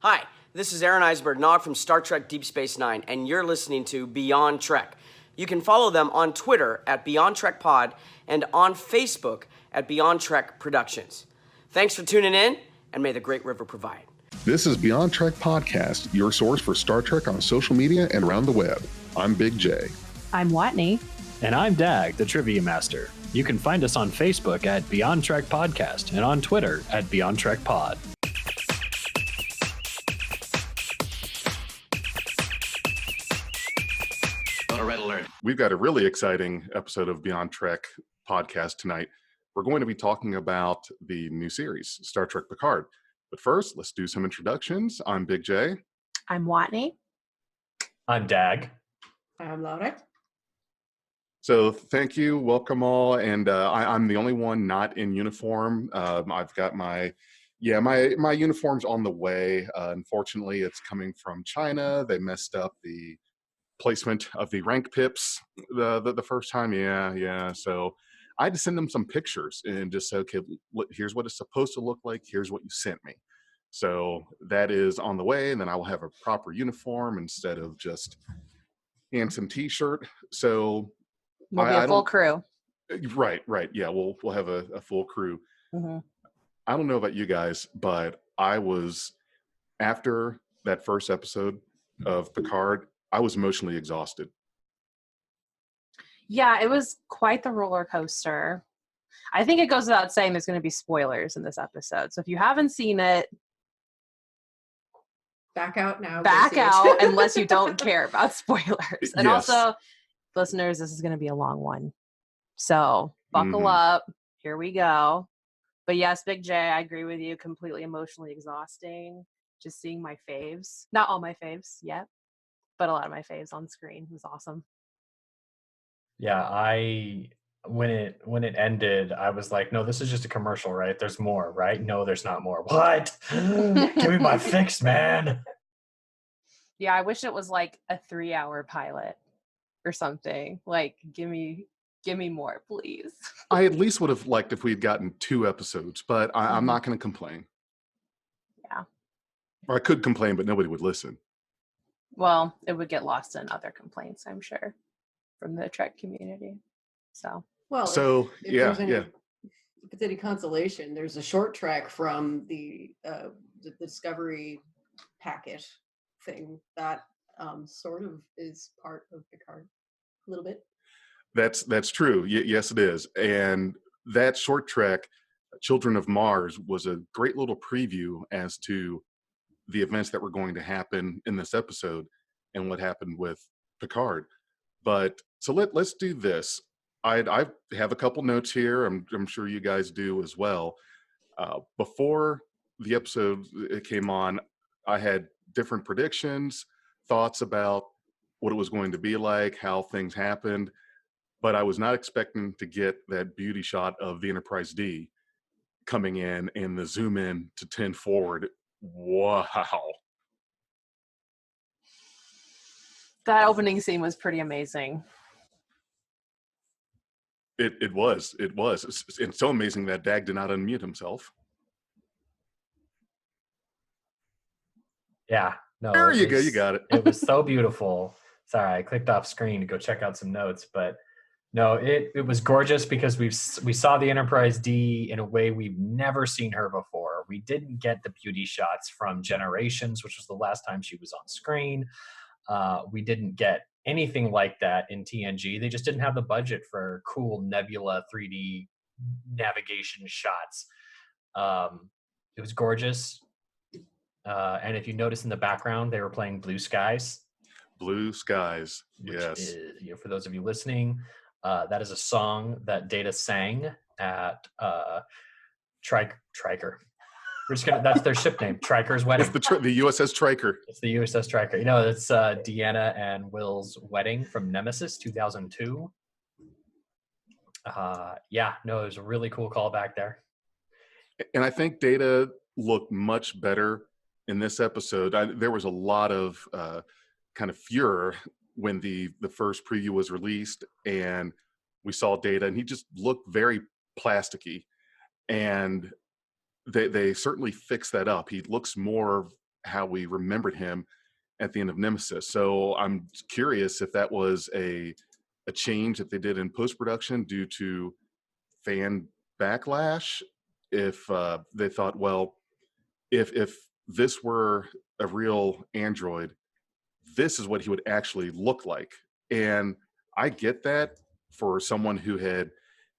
Hi, this is Aaron Eisberg Nog from Star Trek Deep Space Nine, and you're listening to Beyond Trek. You can follow them on Twitter at Beyond Trek Pod and on Facebook at Beyond Trek Productions. Thanks for tuning in, and may the Great River provide. This is Beyond Trek Podcast, your source for Star Trek on social media and around the web. I'm Big J. I'm Watney. And I'm Dag, the Trivia Master. You can find us on Facebook at Beyond Trek Podcast and on Twitter at Beyond Trek Pod. Red alert. We've got a really exciting episode of Beyond Trek Podcast tonight. We're going to be talking about the new series, Star Trek Picard. But first, let's do some introductions. I'm Big J. I'm Watney. I'm Dag. I'm Laura. So thank you, welcome all, and I'm the only one not in uniform. I've got my uniform's on the way. Unfortunately, it's coming from China. They messed up the placement of the rank pips the first time. Yeah. So I had to send them some pictures and just say, okay, here's what it's supposed to look like. Here's what you sent me. So that is on the way, and then I will have a proper uniform instead of just handsome t-shirt. So We'll be a full crew. Right. Yeah, we'll have a full crew. Mm-hmm. I don't know about you guys, but I was, after that first episode of Picard, I was emotionally exhausted. Yeah, it was quite the roller coaster. I think it goes without saying there's going to be spoilers in this episode. So if you haven't seen it, back out now. back out unless you don't care about spoilers. And Yes. also, listeners, this is going to be a long one. So buckle up. Here we go. But yes, Big J, I agree with you. Completely emotionally exhausting. Just seeing my faves. Not all my faves yet, but a lot of my faves on screen. It was awesome. Yeah, when it ended, I was like, no, this is just a commercial, right? There's more, right? No, there's not more. What? Give me my fix, man. Yeah, I wish it was like a 3-hour pilot or something. Like, give me more, please. I at least would have liked if we had gotten 2 episodes, but I'm not going to complain. Yeah. Or I could complain, but nobody would listen. Well, it would get lost in other complaints, I'm sure, from the Trek community. So. Well, So, if yeah. If it's any consolation, there's a short track from the Discovery packet thing that sort of is part of Picard a little bit. That's true. Yes, it is. And that short trek, Children of Mars, was a great little preview as to the events that were going to happen in this episode and what happened with Picard. But so let's do this. I have a couple notes here. I'm sure you guys do as well. Before the episode came on, I had different predictions, thoughts about what it was going to be like, how things happened, but I was not expecting to get that beauty shot of the Enterprise D coming in and the zoom in to 10 forward. Wow. That opening scene was pretty amazing. It was. It's so amazing that Dag did not unmute himself. Yeah. No. There you go. You got it. It was so beautiful. Sorry, I clicked off screen to go check out some notes, but no, it was gorgeous because we saw the Enterprise D in a way we've never seen her before. We didn't get the beauty shots from Generations, which was the last time she was on screen. We didn't get anything like that in TNG. They just didn't have the budget for cool Nebula 3D navigation shots. It was gorgeous. And if you notice in the background, they were playing Blue Skies. Blue Skies, Which yes. is, for those of you listening, that is a song that Data sang at Triker. That's their ship name, Triker's wedding. It's the USS Triker. It's the USS Triker. It's Deanna and Will's wedding from Nemesis 2002. It was a really cool callback there. And I think Data looked much better in this episode. There was a lot of kind of furor when the first preview was released and we saw Data, and he just looked very plasticky. And they certainly fixed that up. He looks more how we remembered him at the end of Nemesis. So I'm curious if that was a change that they did in post-production due to fan backlash, if they thought, well, if this were a real android, this is what he would actually look like. And I get that for someone who had,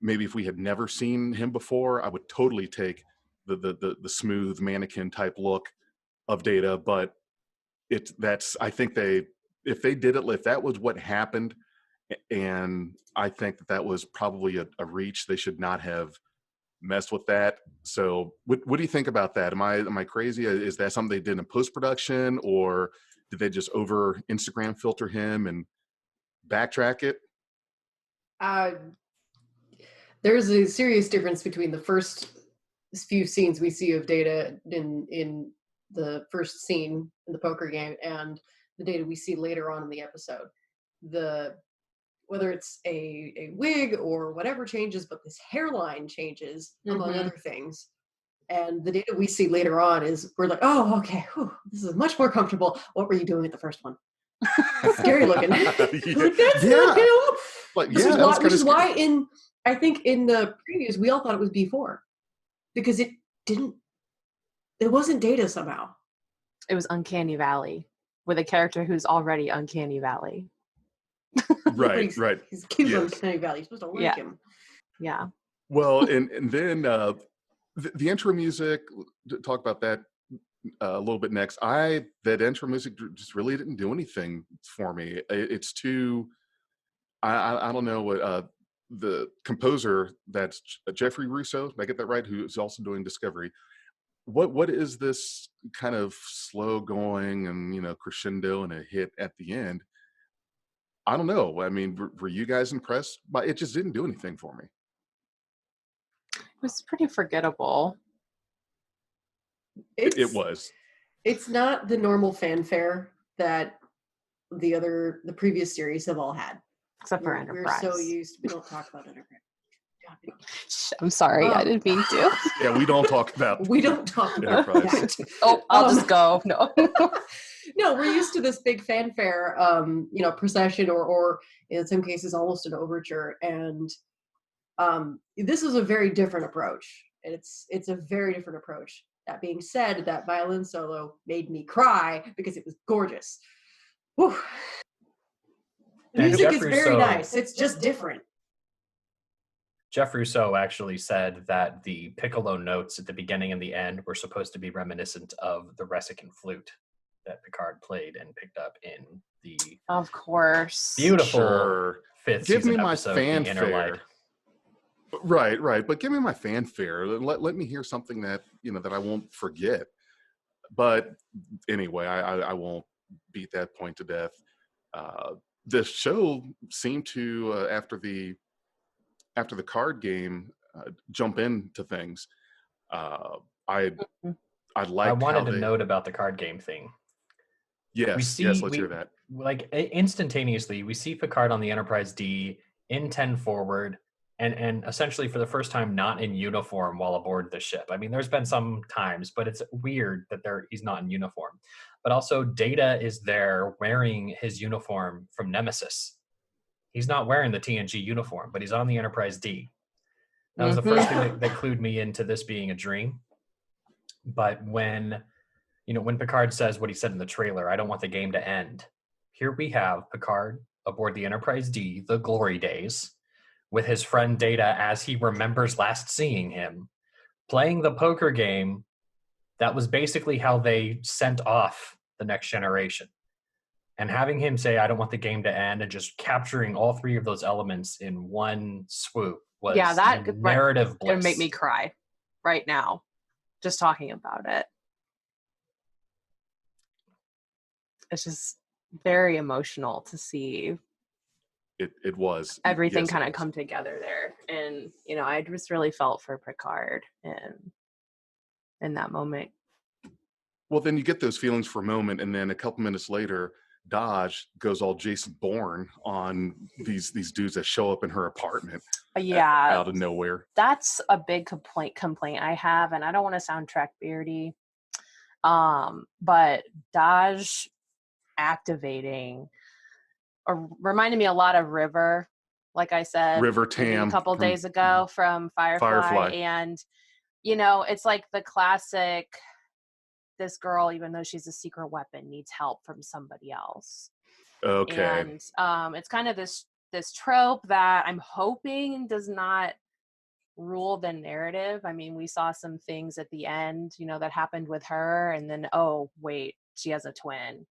maybe if we had never seen him before, I would totally take the smooth mannequin type look of Data. But I think if they did it, if that was what happened, and I think that was probably a reach, they should not have messed with that. So what do you think about that? Am I crazy? Is that something they did in post-production, or did they just over Instagram filter him and backtrack it? There's a serious difference between the first few scenes we see of Data in the first scene in the poker game and the Data we see later on in the episode. Whether it's a wig or whatever changes, but this hairline changes, among other things. And the Data we see later on we're like, oh, okay, whew, this is much more comfortable. What were you doing at the first one? Scary looking. Like, that's not him. Like, Which is why I think in the previews we all thought it was B4, because it wasn't Data somehow. It was Uncanny Valley with a character who's already Uncanny Valley. Right. He's cute on Uncanny Valley. You're supposed to like him. Yeah. Well, and then the intro music, talk about that a little bit next. That intro music just really didn't do anything for me. It's too, I don't know what, the composer, that's Jeffrey Russo, did I get that right, who's also doing Discovery. What is this kind of slow going and crescendo and a hit at the end? I don't know. I mean, were you guys impressed? But it just didn't do anything for me. It was pretty forgettable. It was. It's not the normal fanfare that the previous series have all had. Except for Enterprise. We're so used. We don't talk about Enterprise. I'm sorry, I didn't mean to. Yeah, we don't talk about. We don't talk about Enterprise. that. Oh, I'll just go. No. No, we're used to this big fanfare, procession, or in some cases almost an overture, and this is a very different approach. It's a very different approach. That being said, that violin solo made me cry because it was gorgeous. Whew. The music is very nice. It's just different. Jeff Russo actually said that the piccolo notes at the beginning and the end were supposed to be reminiscent of the Resican flute that Picard played and picked up in the of course beautiful fifth Give season me my episode, fanfare. Right. But give me my fanfare. Let me hear something that that I won't forget. But anyway, I won't beat that point to death. The show seemed to after the card game jump into things. I wanted to note about the card game thing. Yes, let's hear that. Like instantaneously, we see Picard on the Enterprise D in 10 forward, and essentially for the first time not in uniform while aboard the ship. I mean, there's been some times, but it's weird that he's not in uniform. But also Data is there wearing his uniform from Nemesis. He's not wearing the TNG uniform, but he's on the Enterprise D. That was the first thing that clued me into this being a dream. But when Picard says what he said in the trailer, I don't want the game to end. Here we have Picard aboard the Enterprise D, the glory days, with his friend Data as he remembers last seeing him, playing the poker game that was basically how they sent off the Next Generation. And having him say, I don't want the game to end, and just capturing all three of those elements in one swoop was narrative bliss. It would make me cry right now, just talking about it. It's just very emotional to see it was everything kind of come together there. And I just really felt for Picard in that moment. Well, then you get those feelings for a moment, and then a couple minutes later Dodge goes all Jason Bourne on these dudes that show up in her apartment out of nowhere. That's a big complaint I have, and I don't want to sound Trek beardy. But Dodge activating reminded me a lot of River, like I said, River maybe a Tam couple from days ago from Firefly. And, it's like the classic, this girl, even though she's a secret weapon, needs help from somebody else. Okay. And it's kind of this trope that I'm hoping does not rule the narrative. I mean, we saw some things at the end, that happened with her, and then, oh, wait, she has a twin.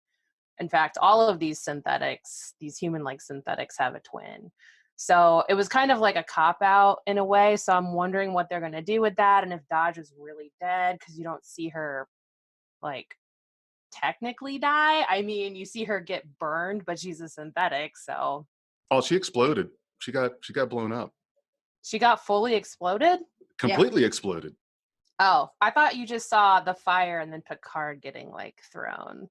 In fact, all of these synthetics, these human-like synthetics, have a twin. So it was kind of like a cop-out in a way. So I'm wondering what they're going to do with that, and if Dodge is really dead, because you don't see her, like, technically die. I mean, you see her get burned, but she's a synthetic, so. Oh, she exploded. She got blown up. She got fully exploded? Completely exploded. Oh, I thought you just saw the fire and then Picard getting, like, thrown.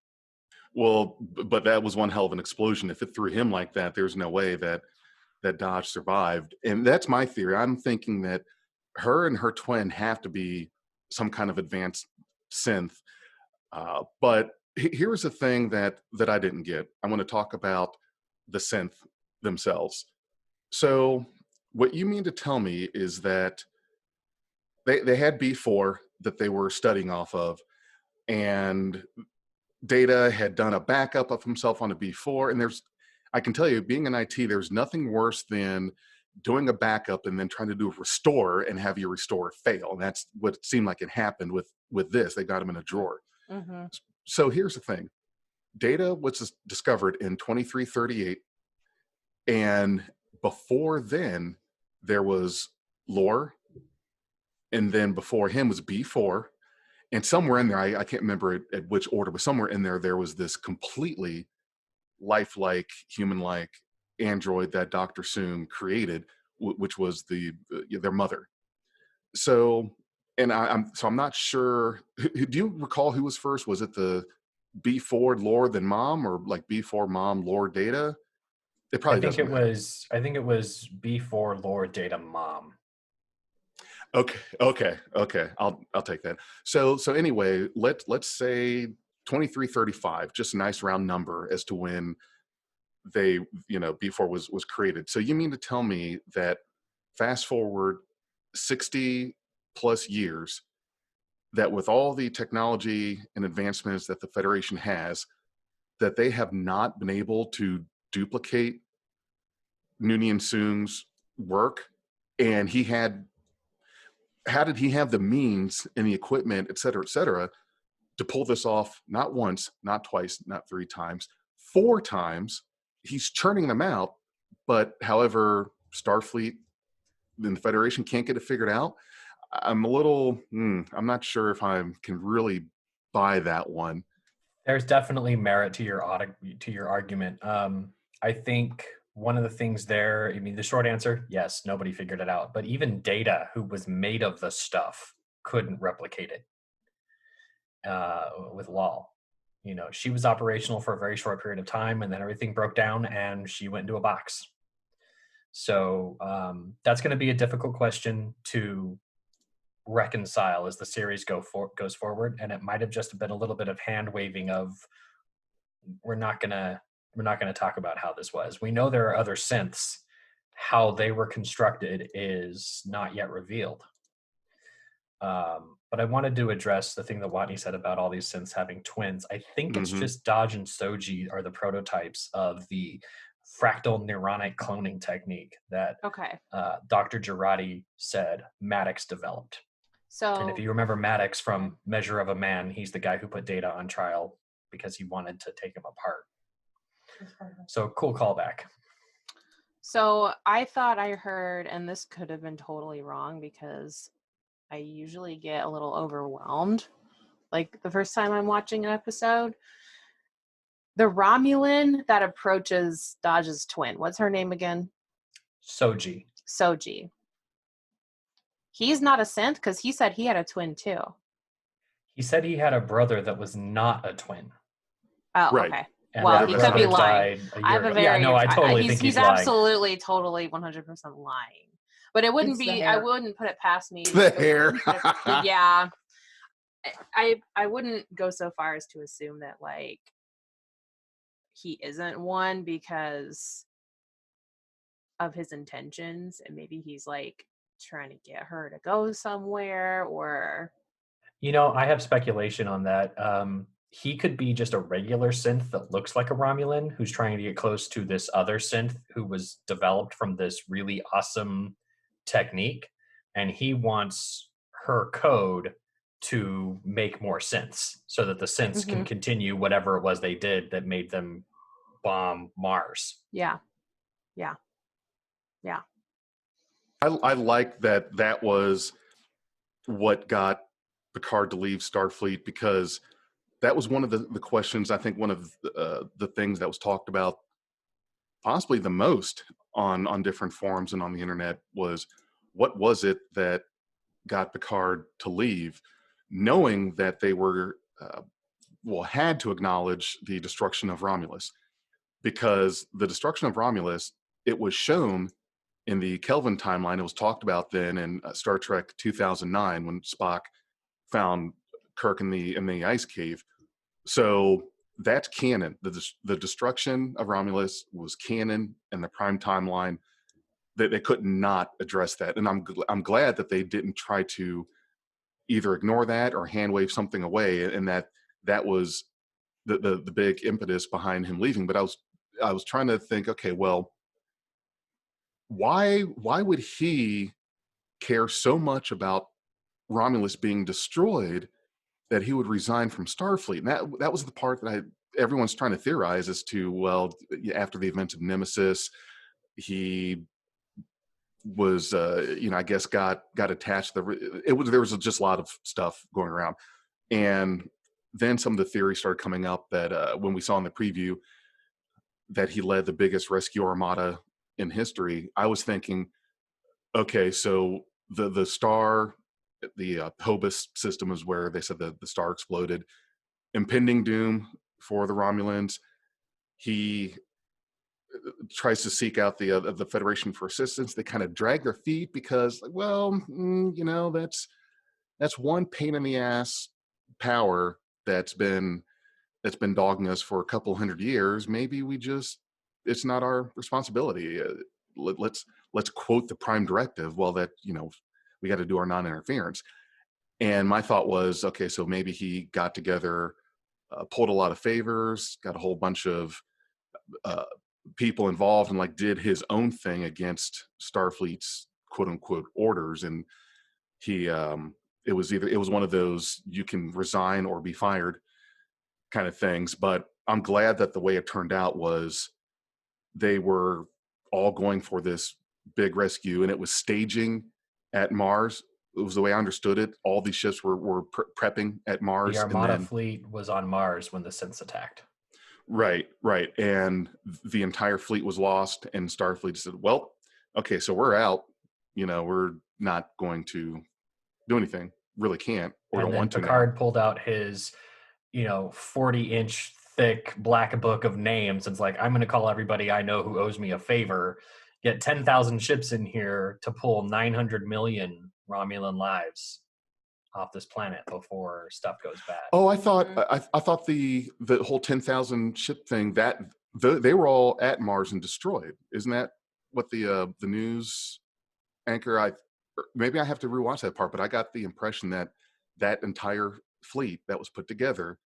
Well, but that was one hell of an explosion. If it threw him like that, there's no way that Dodge survived. And that's my theory. I'm thinking that her and her twin have to be some kind of advanced synth. But here's the thing that I didn't get. I want to talk about the synth themselves. So what you mean to tell me is that they had B4 that they were studying off of, and Data had done a backup of himself on a B4. And I can tell you, being in IT, there's nothing worse than doing a backup and then trying to do a restore and have your restore fail. And that's what it seemed like it happened with this. They got him in a drawer. Mm-hmm. So here's the thing. Data was discovered in 2338. And before then, there was Lore. And then before him was B4. And somewhere in there, I can't remember at which order, but somewhere in there was this completely lifelike, human-like android that Dr. Soong created, which was their mother. So, and I'm not sure. Do you recall who was first? Was it the B4 Lore then Mom, or like B4 Mom Lore Data? It probably doesn't matter. I think it was B4 Lore Data Mom. Okay. I'll take that. So anyway, let's say 2335, just a nice round number as to when they, B4 was created. So you mean to tell me that fast forward 60 plus years, that with all the technology and advancements that the Federation has, that they have not been able to duplicate Noonien Soong's work? And how did he have the means and the equipment, et cetera, to pull this off? Not once, not twice, not 3 times, 4 times. He's churning them out, but however, Starfleet and the Federation can't get it figured out. I'm a little, I'm not sure if I can really buy that one. There's definitely merit to your argument. I think one of the things there, I mean, the short answer, yes, nobody figured it out. But even Data, who was made of the stuff, couldn't replicate it with Lal. She was operational for a very short period of time, and then everything broke down, and she went into a box. So that's going to be a difficult question to reconcile as the series goes forward. And it might have just been a little bit of hand waving of, we're not going to talk about how this was. We know there are other synths. How they were constructed is not yet revealed. But I wanted to address the thing that Watney said about all these synths having twins. I think it's just Dodge and Soji are the prototypes of the fractal neuronic cloning technique that Dr. Girardi said Maddox developed. And if you remember Maddox from Measure of a Man, he's the guy who put Data on trial because he wanted to take him apart. So cool callback. So I thought I heard, and this could have been totally wrong because I usually get a little overwhelmed, like the first time I'm watching an episode. The Romulan that approaches Dodge's twin, what's her name again? Soji. He's not a synth because he said he had a twin too. He said he had a brother that was not a twin. Oh, right. Okay. And well, he could be lying. I totally think he's lying. absolutely, totally, 100% lying. But it wouldn't be. I wouldn't put it past me. The hair. Yeah. I wouldn't go so far as to assume that like he isn't one because of his intentions, and maybe he's like trying to get her to go somewhere, or I have speculation on that. He could be just a regular synth that looks like a Romulan who's trying to get close to this other synth who was developed from this really awesome technique, and he wants her code to make more synths so that the synths can continue whatever it was they did that made them bomb Mars. yeah. I like that was what got Picard to leave Starfleet, because that was one of the questions, I think one of the things that was talked about possibly the most on different forums and on the internet was, what was it that got Picard to leave, knowing that they were had to acknowledge the destruction of Romulus, because the destruction of Romulus, it was shown in the Kelvin timeline. It was talked about then in Star Trek 2009 when Spock found Kirk in the ice cave. So that's canon. The destruction of Romulus was canon in the Prime timeline. That they could not address that, and I'm glad that they didn't try to either ignore that or hand wave something away, and that was the big impetus behind him leaving. But I was trying to think, okay, well, why would he care so much about Romulus being destroyed that he would resign from Starfleet? And that was the part that everyone's trying to theorize as to, well, after the events of Nemesis, he was I guess got attached. There was just a lot of stuff going around, and then some of the theories started coming up that when we saw in the preview that he led the biggest rescue armada in history. I was thinking, okay, so the star, the Hobus system is where they said the star exploded, impending doom for the Romulans. He tries to seek out the Federation for assistance. They kind of drag their feet because, well, that's one pain in the ass power that's been dogging us for a couple hundred years. Maybe it's not our responsibility. Let's quote the Prime Directive. Well, that we got to do our non-interference. And my thought was, okay, so maybe he got together, pulled a lot of favors, got a whole bunch of people involved, and like did his own thing against Starfleet's quote unquote orders. And he it was one of those you can resign or be fired kind of things. But I'm glad that the way it turned out was they were all going for this big rescue, and it was staging at Mars. It was the way I understood it. All these ships were prepping at Mars. The Armada fleet was on Mars when the synths attacked. Right. And the entire fleet was lost, and Starfleet said, well, okay, so we're out. We're not going to do anything. Really can't, or and don't want to. Picard pulled out his, 40-inch thick black book of names. It's like, I'm going to call everybody I know who owes me a favor, get 10,000 ships in here to pull 900 million Romulan lives off this planet before stuff goes bad. Oh, I thought the whole 10,000 ship thing, that they were all at Mars and destroyed. Isn't that what the news anchor? Maybe I have to rewatch that part, but I got the impression that entire fleet that was put together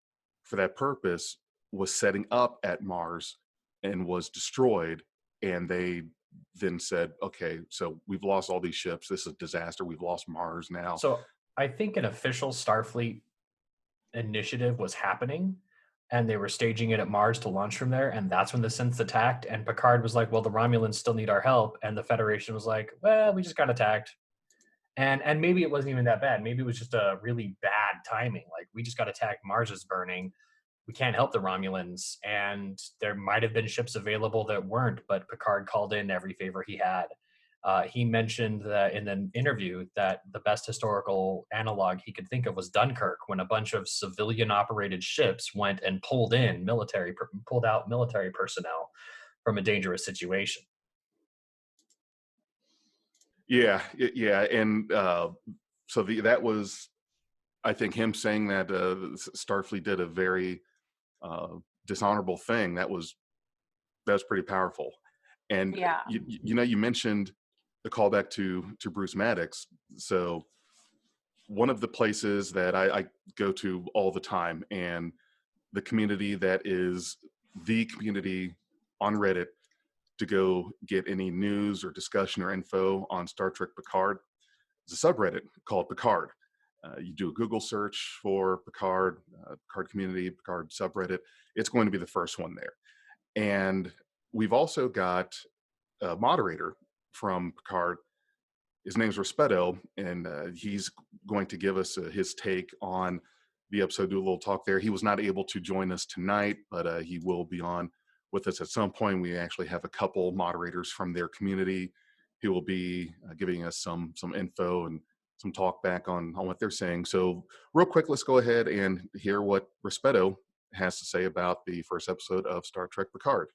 for that purpose was setting up at Mars and was destroyed. And they then said, okay, so we've lost all these ships. This is a disaster. We've lost Mars now. So I think an official Starfleet initiative was happening, and they were staging it at Mars to launch from there. And that's when the synths attacked. And Picard was like, well, the Romulans still need our help. And the Federation was like, well, we just got attacked. And maybe it wasn't even that bad. Maybe it was just a really bad timing. Like, we just got attacked. Mars is burning. We can't help the Romulans. And there might have been ships available that weren't, but Picard called in every favor he had. He mentioned that in an interview that the best historical analog he could think of was Dunkirk, when a bunch of civilian-operated ships went and pulled out military personnel from a dangerous situation. Yeah, and so that was I think him saying that Starfleet did a very dishonorable thing, that was pretty powerful. And Yeah. you mentioned the callback to Bruce Maddox. So one of the places that I go to all the time, and the community that is the community on Reddit to go get any news or discussion or info on Star Trek Picard, is a subreddit called Picard. You do a Google search for Picard, Picard community, Picard subreddit, it's going to be the first one there. And we've also got a moderator from Picard. His name's Rispetto, and he's going to give us his take on the episode, do a little talk there. He was not able to join us tonight, but he will be on with us at some point. We actually have a couple moderators from their community who will be giving us some info and some talk back on what they're saying. So real quick, let's go ahead and hear what Rispetto has to say about the first episode of Star Trek Picard.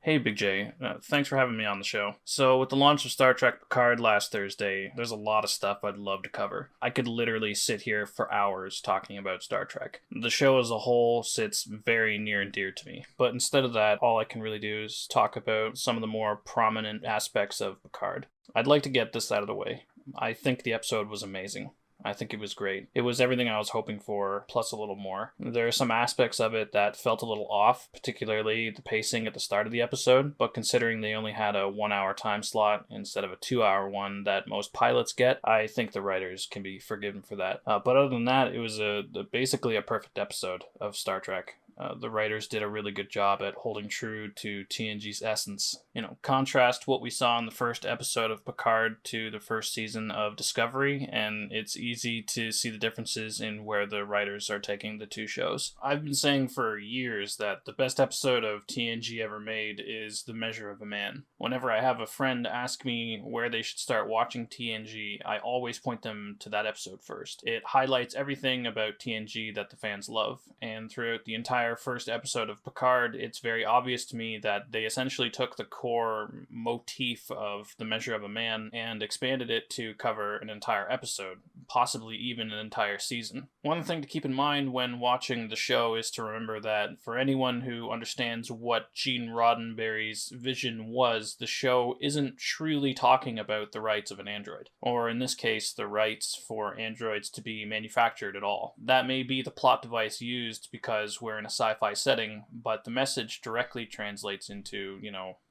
Hey, Big J. Thanks for having me on the show. So, with the launch of Star Trek Picard last Thursday, there's a lot of stuff I'd love to cover. I could literally sit here for hours talking about Star Trek. The show as a whole sits very near and dear to me, but instead of that, all I can really do is talk about some of the more prominent aspects of Picard. I'd like to get this out of the way. I think the episode was amazing. I think it was great. It was everything I was hoping for, plus a little more. There are some aspects of it that felt a little off, particularly the pacing at the start of the episode, but considering they only had a 1 hour time slot instead of a 2 hour one that most pilots get, I think the writers can be forgiven for that. But other than that, it was basically a perfect episode of Star Trek. The writers did a really good job at holding true to TNG's essence. Contrast what we saw in the first episode of Picard to the first season of Discovery, and it's easy to see the differences in where the writers are taking the two shows. I've been saying for years that the best episode of TNG ever made is The Measure of a Man. Whenever I have a friend ask me where they should start watching TNG, I always point them to that episode first. It highlights everything about TNG that the fans love, and throughout the entire first episode of Picard, it's very obvious to me that they essentially took the core motif of The Measure of a Man and expanded it to cover an entire episode, possibly even an entire season. One thing to keep in mind when watching the show is to remember that for anyone who understands what Gene Roddenberry's vision was, the show isn't truly talking about the rights of an android, or in this case, the rights for androids to be manufactured at all. That may be the plot device used because we're in a sci-fi setting, but the message directly translates into,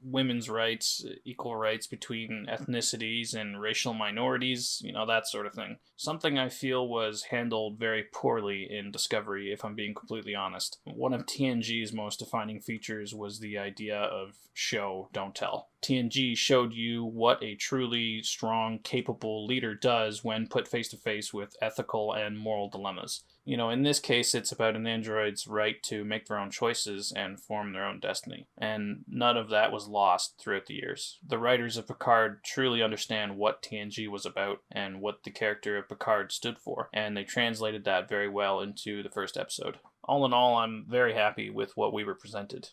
women's rights, equal rights between ethnicities and racial minorities, that sort of thing. Something I feel was handled very poorly in Discovery, if I'm being completely honest. One of TNG's most defining features was the idea of show, don't tell. TNG showed you what a truly strong, capable leader does when put face to face with ethical and moral dilemmas. In this case, it's about an android's right to make their own choices and form their own destiny. And none of that was lost throughout the years. The writers of Picard truly understand what TNG was about and what the character of Picard stood for, and they translated that very well into the first episode. All in all, I'm very happy with what we were presented.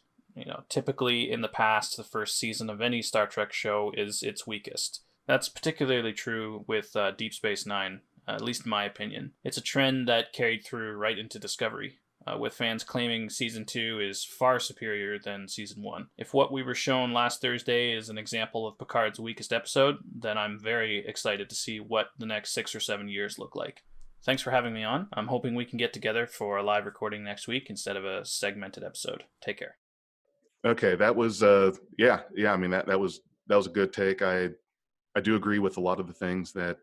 Typically in the past, the first season of any Star Trek show is its weakest. That's particularly true with Deep Space Nine. At least in my opinion. It's a trend that carried through right into Discovery, with fans claiming Season 2 is far superior than Season 1. If what we were shown last Thursday is an example of Picard's weakest episode, then I'm very excited to see what the next 6 or 7 years look like. Thanks for having me on. I'm hoping we can get together for a live recording next week instead of a segmented episode. Take care. Okay, that was I mean that was a good take. I do agree with a lot of the things that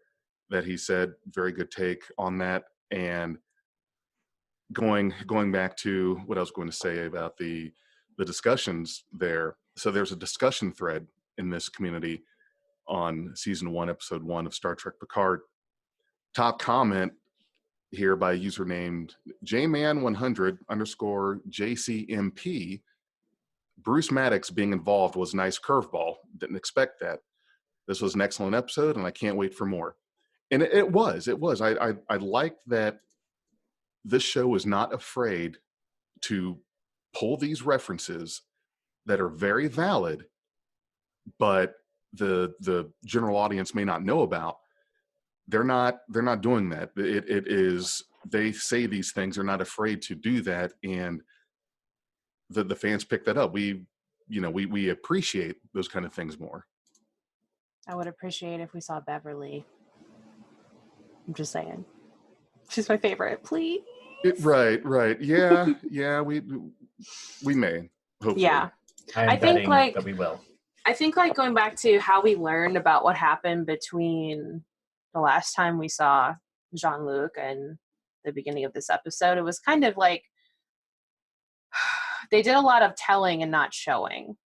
he said. Very good take on that. And going back to what I was going to say about the discussions there. So there's a discussion thread in this community on Season 1, Episode 1 of Star Trek Picard. Top comment here by a user named jman100_JCMP. Bruce Maddox being involved was a nice curveball. Didn't expect that. This was an excellent episode, and I can't wait for more. And it was. I like that this show is not afraid to pull these references that are very valid, but the general audience may not know about, they're not doing that. It is, they say these things, they're not afraid to do that, and the fans pick that up. We appreciate those kind of things more. I would appreciate if we saw Beverly. I'm just saying. She's my favorite, please. Right. Yeah, we may, hopefully. Yeah. I think that we will. I think going back to how we learned about what happened between the last time we saw Jean-Luc and the beginning of this episode, it was kind of like they did a lot of telling and not showing.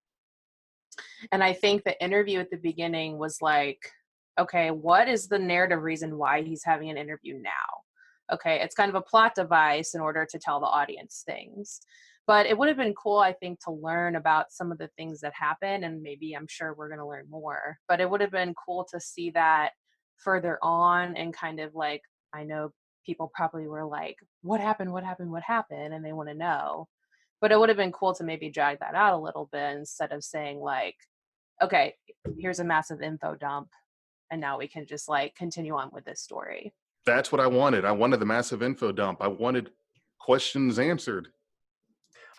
And I think the interview at the beginning was like, okay, what is the narrative reason why he's having an interview now? Okay, it's kind of a plot device in order to tell the audience things. But it would have been cool, I think, to learn about some of the things that happen, and maybe I'm sure we're going to learn more. But it would have been cool to see that further on, and kind of like, I know people probably were like, what happened? And they want to know. But it would have been cool to maybe drag that out a little bit instead of saying like, okay, here's a massive info dump, and now we can just like continue on with this story. That's what I wanted. I wanted the massive info dump. I wanted questions answered.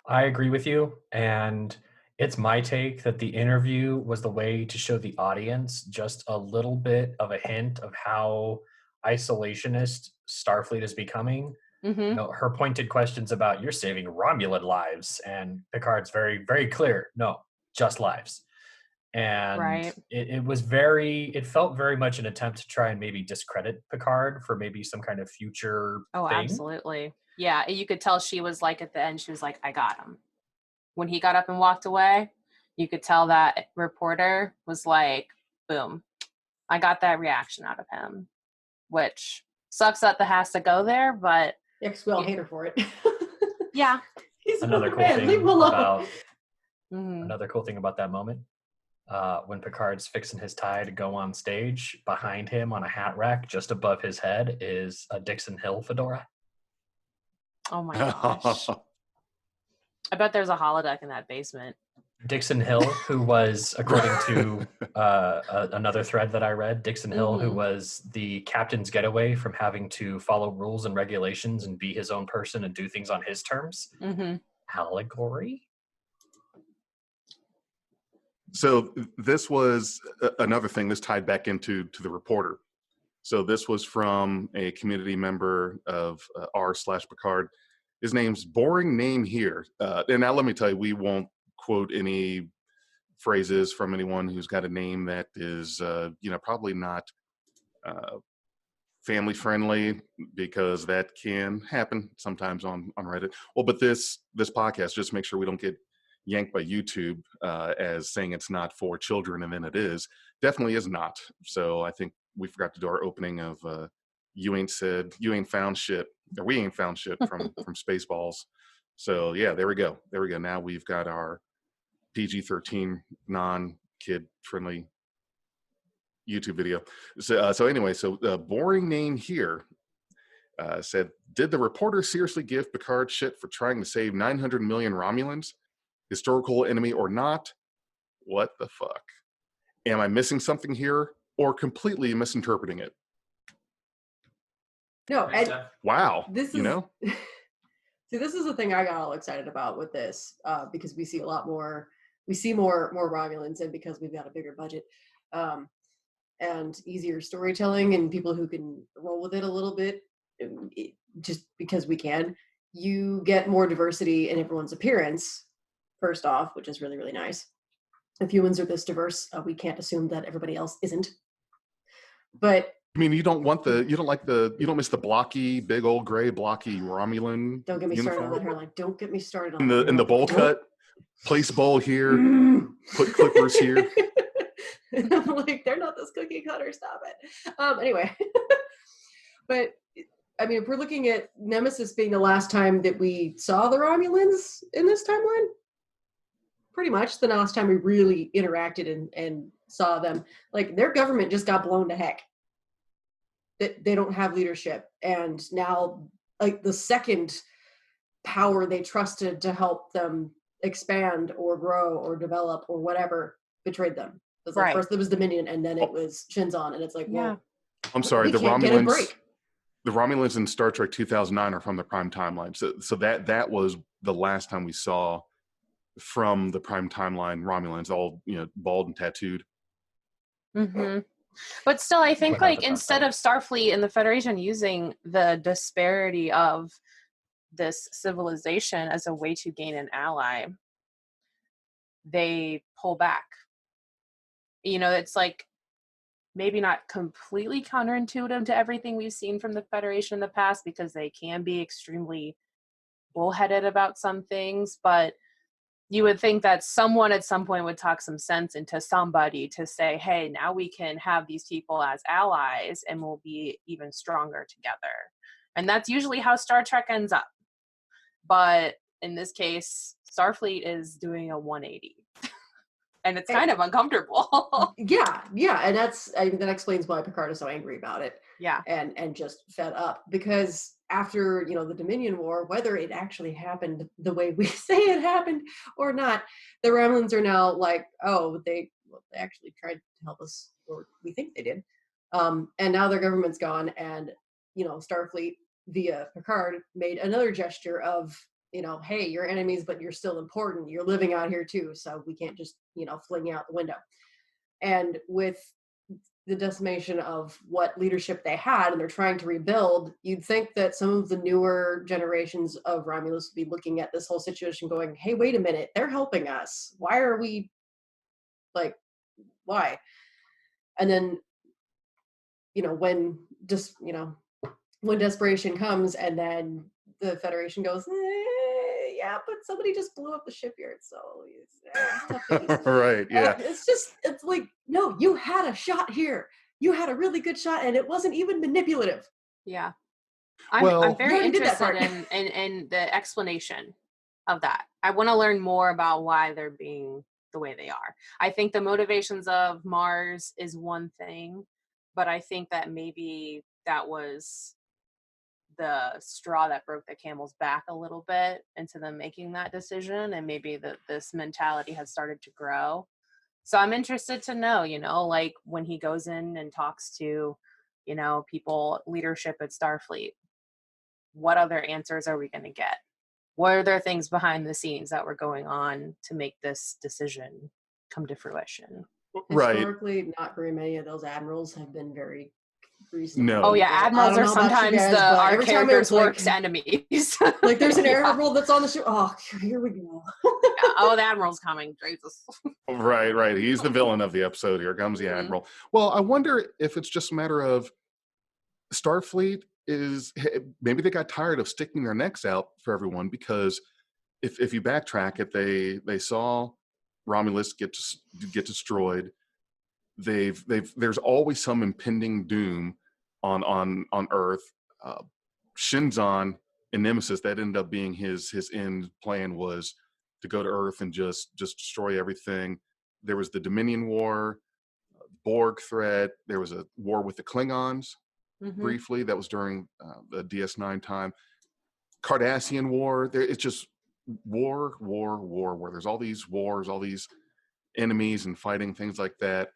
I agree with you. And it's my take that the interview was the way to show the audience just a little bit of a hint of how isolationist Starfleet is becoming. Mm-hmm. You know, her pointed questions about, you're saving Romulan lives, and Picard's very, very clear, no, just lives. And right. it felt very much an attempt to try and maybe discredit Picard for maybe some kind of future thing. Absolutely. Yeah, you could tell she was like, at the end, she was like, I got him. When he got up and walked away, you could tell that reporter was like, boom, I got that reaction out of him, which sucks that the has to go there, but yeah, because we all hate her for it. Yeah. He's another cool man. thing Leave him alone. about Mm-hmm. another cool thing about that moment. When Picard's fixing his tie to go on stage, behind him on a hat rack just above his head is a Dixon Hill fedora. Oh my gosh. I bet there's a holodeck in that basement. Dixon Hill, who was, according to another thread that I read, Dixon Hill, who was the captain's getaway from having to follow rules and regulations and be his own person and do things on his terms. Mm-hmm. Allegory? So this was another thing. This tied back into the reporter. So this was from a community member of r/Picard. His name's Boring Name Here. And now let me tell you, we won't quote any phrases from anyone who's got a name that is, probably not family friendly, because that can happen sometimes on Reddit. Well, but this podcast, just make sure we don't get yanked by YouTube as saying it's not for children, and then it is. Definitely is not. So I think we forgot to do our opening of you ain't found shit, or we ain't found shit from Spaceballs. So yeah, there we go. Now we've got our PG-13 non-kid friendly YouTube video. So anyway, Boring Name Here said, did the reporter seriously give Picard shit for trying to save 900 million Romulans? Historical enemy or not? What the fuck? Am I missing something here, or completely misinterpreting it? No, and wow. This is, see, this is the thing I got all excited about with this, because we see a lot more. We see more Romulans, and because we've got a bigger budget, and easier storytelling, and people who can roll with it a little bit, just because we can, you get more diversity in everyone's appearance. First off, which is really, really nice. If humans are this diverse, we can't assume that everybody else isn't. But I mean, you don't miss the blocky, big old gray blocky Romulan. Don't get me uniform. started on that hairline. Don't get me started on in the bowl cut. Place bowl here. Put clippers here. And I'm like, they're not this cookie cutter. Stop it. Anyway, but I mean, if we're looking at Nemesis being the last time that we saw the Romulans in this timeline, pretty much the last time we really interacted and saw them, like their government just got blown to heck. They don't have leadership, and now like the second power they trusted to help them expand or grow or develop or whatever betrayed them. It was like, first it was Dominion, and then it was Shinzon, and it's like, well, I'm sorry, We can't get a break. the Romulans in Star Trek 2009 are from the prime timeline. So that was the last time we saw from the prime timeline Romulans, all bald and tattooed. Mm-hmm. But still, I think Forgot like about instead that. of Starfleet and the Federation using the disparity of this civilization as a way to gain an ally, they pull back. It's like maybe not completely counterintuitive to everything we've seen from the Federation in the past, because they can be extremely bullheaded about some things, but you would think that someone at some point would talk some sense into somebody to say, hey, now we can have these people as allies and we'll be even stronger together. And that's usually how Star Trek ends up. But in this case, Starfleet is doing a 180. And it's kind of uncomfortable. Yeah, and that explains why Picard is so angry about it. Yeah. And just fed up, because after the Dominion War, whether it actually happened the way we say it happened or not, the Romulans are now like, oh, they actually tried to help us, or we think they did, and now their government's gone, and Starfleet via Picard made another gesture of, hey, you're enemies, but you're still important. You're living out here too, so we can't just fling you out the window. And with the decimation of what leadership they had, and they're trying to rebuild, you'd think that some of the newer generations of Romulus would be looking at this whole situation going, hey, wait a minute, they're helping us. Why are we why? And then, when desperation comes, and then the Federation goes, yeah, but somebody just blew up the shipyard, so Right, yeah. It's like, no, you had a shot here. You had a really good shot, and it wasn't even manipulative. Yeah. Well, I'm very interested in the explanation of that. I want to learn more about why they're being the way they are. I think the motivations of Mars is one thing, but I think that maybe that was the straw that broke the camel's back a little bit into them making that decision, and maybe this mentality has started to grow. So I'm interested to know, like when he goes in and talks to, people, leadership at Starfleet, what other answers are we going to get? What are there things behind the scenes that were going on to make this decision come to fruition? Right. Historically, not very many of those admirals have been very reasonable. No. Oh yeah, admirals are sometimes our characters' worst enemies. Like there's an admiral that's on the ship. Oh, here we go. Oh, the admiral's coming. Jesus. Right. He's the villain of the episode. Here comes the admiral. Well, I wonder if it's just a matter of Starfleet maybe they got tired of sticking their necks out for everyone, because if you backtrack it, they saw Romulus get destroyed. There's always some impending doom on Earth. Shinzon and Nemesis, that ended up being his end plan, was to go to Earth and just destroy everything. There was the Dominion War, Borg threat. There was a war with the Klingons briefly. That was during the DS9 time. Cardassian War. It's just war. There's all these wars, all these enemies and fighting, things like that.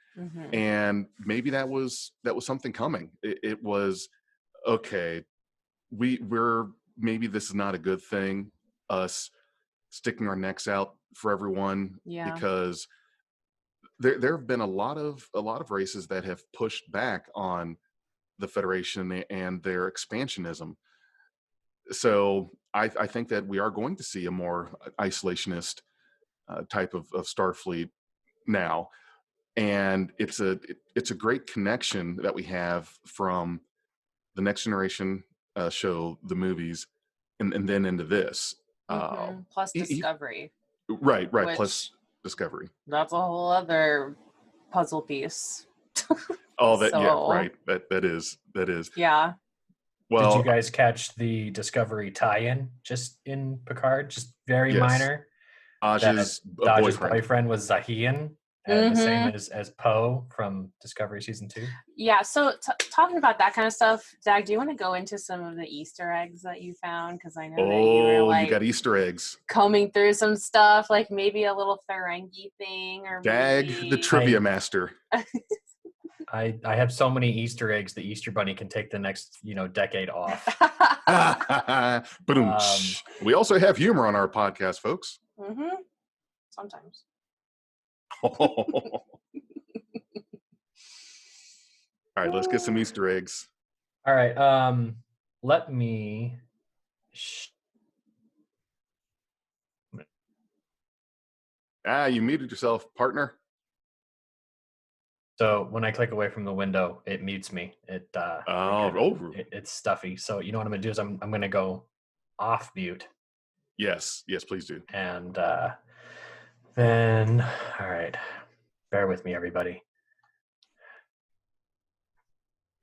And maybe that was something coming. It was, okay, we're maybe this is not a good thing, us sticking our necks out for everyone, because there have been a lot of races that have pushed back on the Federation and their expansionism. So I think that we are going to see a more isolationist type of Starfleet now. And it's a great connection that we have from the Next Generation show, the movies, and then into this. Plus Discovery. Right. Plus Discovery. That's a whole other puzzle piece. Oh, that right. That is. Yeah. Well, did you guys catch the Discovery tie-in just in Picard? Just very minor. Aj's boyfriend was Zahian. And the same as Poe from Discovery Season 2. Yeah, so talking about that kind of stuff, Zach, do you want to go into some of the Easter eggs that you found? Because I know that you were you got Easter eggs. Combing through some stuff, like maybe a little Ferengi thing, or Dag, maybe... the trivia master. I have so many Easter eggs. The Easter Bunny can take the next decade off. Ba-dum-tsh. We also have humor on our podcast, folks. Mm-hmm. Sometimes. All right, let's get some Easter eggs. All right. Let me. You muted yourself, partner. So when I click away from the window, it mutes me. It's stuffy. So you know what I'm gonna do is I'm gonna go off mute. Yes, please do. And then, all right, bear with me, everybody.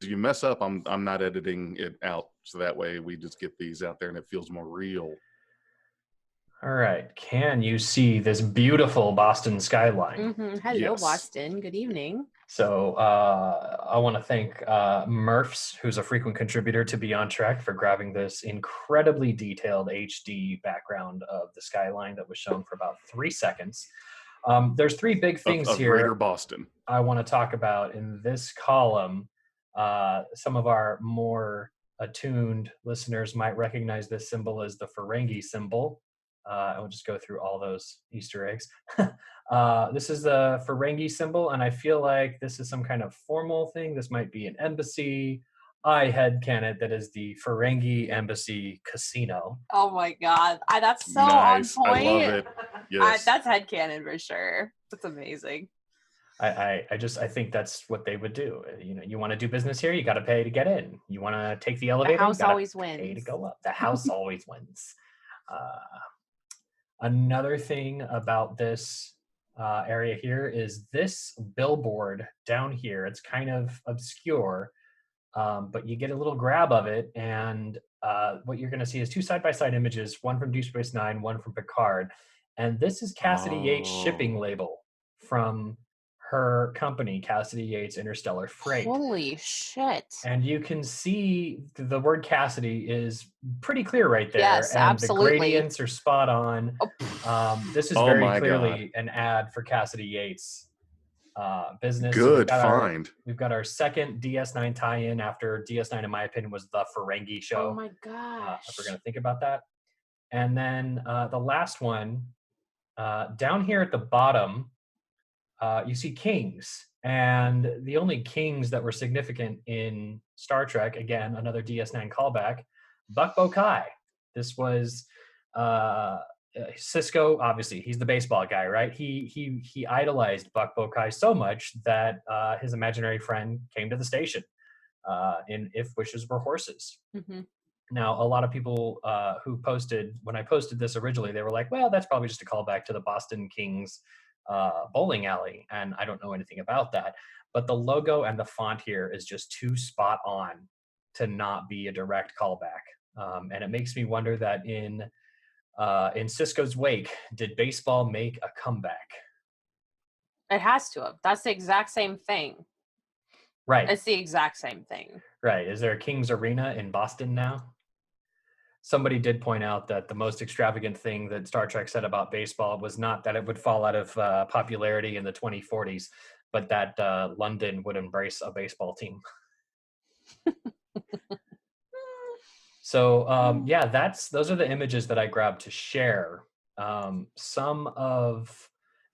If you mess up, I'm not editing it out, so that way we just get these out there and it feels more real. All right, can you see this beautiful Boston skyline? Mm-hmm. Hello, Yes. Boston. Good evening. So I want to thank Murphs, who's a frequent contributor to Beyond Trek, for grabbing this incredibly detailed HD background of the skyline that was shown for about 3 seconds. There's three big things of here Greater Boston. I want to talk about in this column. Some of our more attuned listeners might recognize this symbol as the Ferengi symbol. I will just go through all those Easter eggs. This is the Ferengi symbol, and I feel like this is some kind of formal thing. This might be an embassy. I headcanon that is the Ferengi Embassy Casino. Oh my god. That's so Nice. on point. I love it. Yes. That's headcanon for sure. That's amazing. I think that's what they would do. You want to do business here, you got to pay to get in. You want to take the elevator, The house you gotta always pay to wins. go up. The house always wins. Another thing about this area here is this billboard down here. It's kind of obscure, but you get a little grab of it, and what you're going to see is two side-by-side images, one from Deep Space Nine, one from Picard. And this is Cassidy Yates' shipping label from her company, Cassidy Yates Interstellar Freight. Holy shit. And you can see the word Cassidy is pretty clear right there. Yes, and absolutely. The gradients are spot on. This is very clearly an ad for Cassidy Yates business. Good So find. We've got our second DS9 tie-in after DS9, in my opinion, was the Ferengi show. Oh my gosh. If we're going to think about that. And then the last one, down here at the bottom, you see kings. And the only kings that were significant in Star Trek, again, another DS9 callback, Buck Bokai. This was Cisco, obviously, he's the baseball guy, right? He idolized Buck Bokai so much that his imaginary friend came to the station in If Wishes Were Horses. Mm-hmm. Now, a lot of people who posted, when I posted this originally, they were like, well, that's probably just a callback to the Boston Kings bowling alley, and I don't know anything about that. But the logo and the font here is just too spot on to not be a direct callback. And it makes me wonder that in Cisco's wake, did baseball make a comeback? It has to have. That's the exact same thing. Right. It's the exact same thing. Right. Is there a Kings Arena in Boston now? Somebody did point out that the most extravagant thing that Star Trek said about baseball was not that it would fall out of popularity in the 2040s, but that London would embrace a baseball team. So yeah, those are the images that I grabbed to share. Some of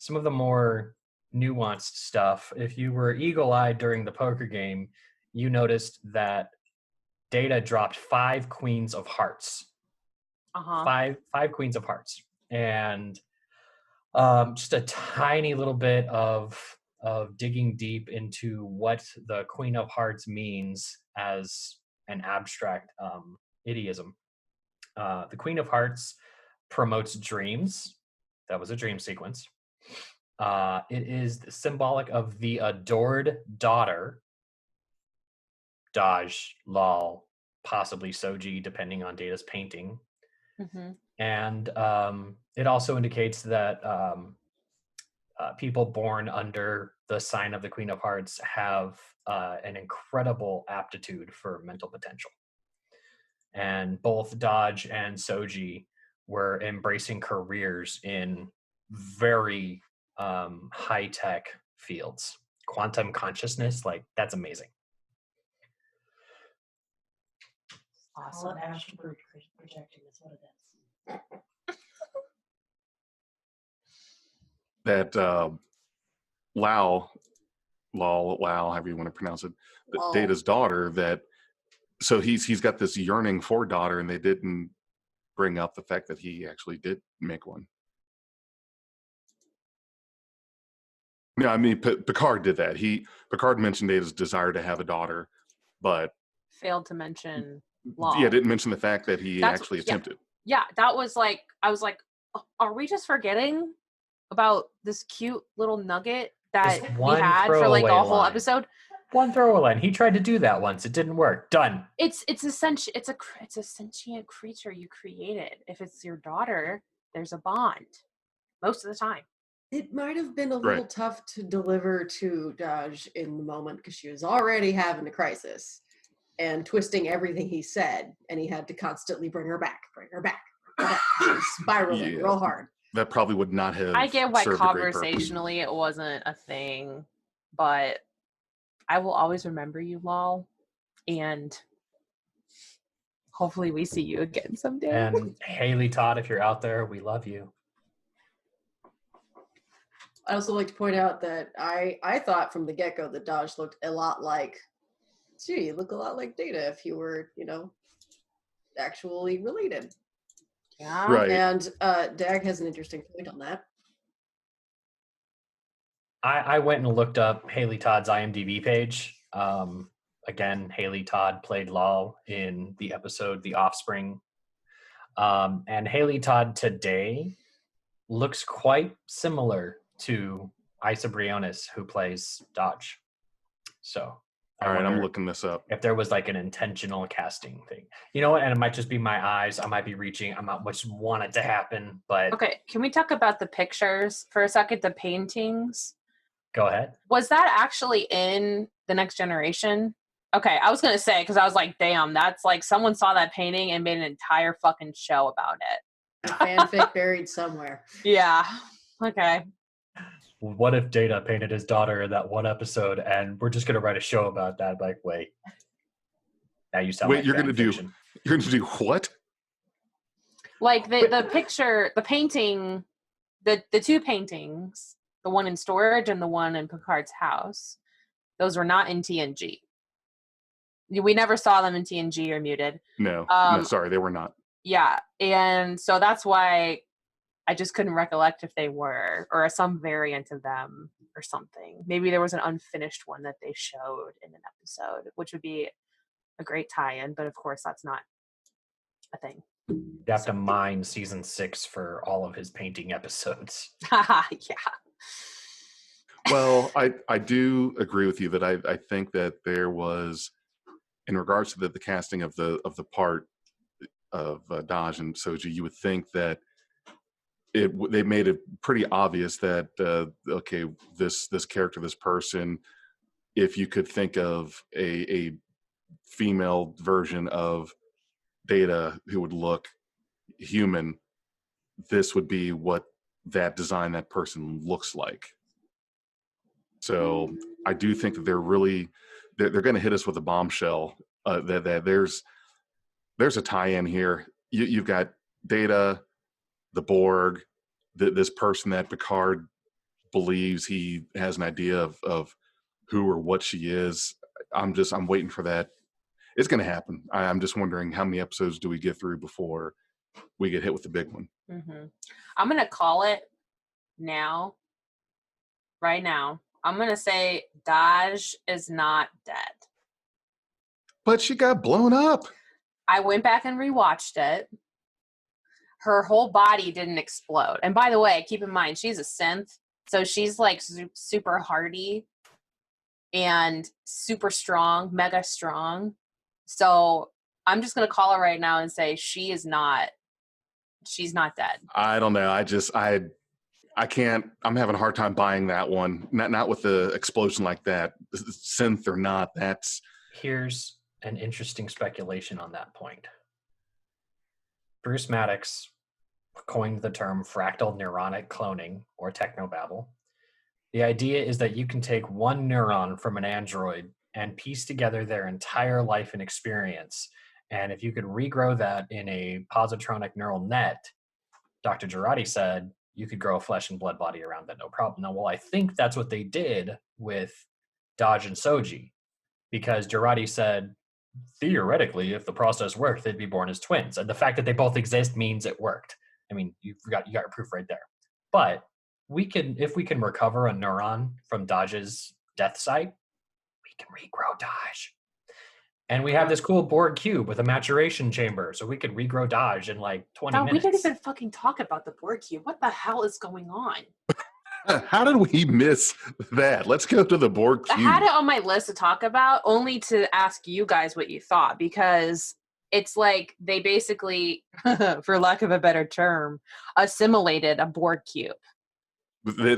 the more nuanced stuff. If you were eagle-eyed during the poker game, you noticed that Data dropped 5 queens of hearts. Uh-huh. Five queens of hearts, and just a tiny little bit of digging deep into what the Queen of Hearts means as an abstract idiom. The Queen of Hearts promotes dreams. That was a dream sequence. It is symbolic of the adored daughter, Daj, Lal, possibly Soji, depending on Data's painting. Mm-hmm. And it also indicates that people born under the sign of the Queen of Hearts have an incredible aptitude for mental potential. And both Dodge and Soji were embracing careers in very high-tech fields. quantum consciousness. Like, that's amazing. Awesome. Astral projecting is what it is. That Lao, however you want to pronounce it, Lol. Data's daughter. So he's got this yearning for daughter, and they didn't bring up the fact that he actually did make one. No, I mean Picard did that. Picard mentioned Data's desire to have a daughter, but Failed to mention Law. yeah, didn't mention the fact that he actually attempted. Yeah, that was like, I was like, are we just forgetting about this cute little nugget that Just we one had for like a throwaway whole line. episode? One throwaway line. He tried to do that once. It didn't work. Done. It's essentially it's a sentient creature you created. If it's your daughter, there's a bond most of the time. It might have been a little tough to deliver to Daj in the moment because she was already having a crisis and twisting everything he said, and he had to constantly bring her back. She was spiraling real hard. That probably would not have. I get why served a great purpose. conversationally it wasn't a thing, but I will always remember you, Lol, and hopefully we see you again someday. And Haley Todd, if you're out there, we love you. I also like to point out that I thought from the get-go that Daj looked a lot like, gee, you look a lot like Data if you were, actually related. Yeah. Right. And Dag has an interesting point on that. I went and looked up Haley Todd's IMDb page. Again, Haley Todd played Lal in the episode The Offspring. And Haley Todd today looks quite similar to Isa Briones, who plays Dodge. So, All right, I'm looking this up. If there was like an intentional casting thing, you know what? And it might just be my eyes. I might be reaching. I might just want it to happen. But Okay, can we talk about the pictures for a second? The paintings. Go ahead. Was that actually in The Next Generation? Okay, I was gonna say because I was like, damn, that's like someone saw that painting and made an entire fucking show about it. A fanfic buried somewhere. Yeah. Okay. What if Data painted his daughter in that one episode, and we're just gonna write a show about that? Like, wait, now you sound. Wait, like you're gonna do what? Like the picture, the painting, the two paintings, the one in storage and the one in Picard's house. Those were not in TNG. We never saw them in TNG or Muted. No, sorry, they were not. Yeah, and so that's why I just couldn't recollect if they were, or some variant of them or something. Maybe there was an unfinished one that they showed in an episode, which would be a great tie-in, but of course that's not a thing. You have to mine season 6 for all of his painting episodes. Yeah. Well, I do agree with you that I think that there was, in regards to the casting of the part of Daj and Soji, you would think that they made it pretty obvious that okay, this character, this person, if you could think of a female version of Data who would look human, this would be what that person looks like. So I do think that they're going to hit us with a bombshell. That there's a tie-in here. You've got Data, the Borg, this person that Picard believes he has an idea of who or what she is. I'm waiting for that. It's going to happen. I'm just wondering how many episodes do we get through before we get hit with the big one. Mm-hmm. I'm going to call it now. Right now. I'm going to say Daj is not dead. But she got blown up. I went back and rewatched it. Her whole body didn't explode. And by the way, keep in mind, she's a synth. So she's like super hardy and super strong, mega strong. So I'm just going to call her right now and say she's not dead. I don't know. I can't, I'm having a hard time buying that one. Not with the explosion like that. Synth or not, Here's an interesting speculation on that point. Bruce Maddox coined the term fractal neuronic cloning, or technobabble, The idea is that you can take one neuron from an android and piece together their entire life and experience. And if you could regrow that in a positronic neural net, Dr. Girardi said you could grow a flesh and blood body around that, no problem. Now, well, I think that's what they did with Dodge and Soji, because Girardi said, theoretically, if the process worked, they'd be born as twins. And the fact that they both exist means it worked. I mean, you got your proof right there. But if we can recover a neuron from Dodge's death site, we can regrow Dodge. And we have this cool Borg cube with a maturation chamber, so we could regrow Dodge in like 20 No, minutes. we didn't even fucking talk about the Borg cube. What the hell is going on? How did we miss that? Let's go to the Borg I cube. had it on my list to talk about, only to ask you guys what you thought, because it's like they basically, for lack of a better term, assimilated a Borg cube. They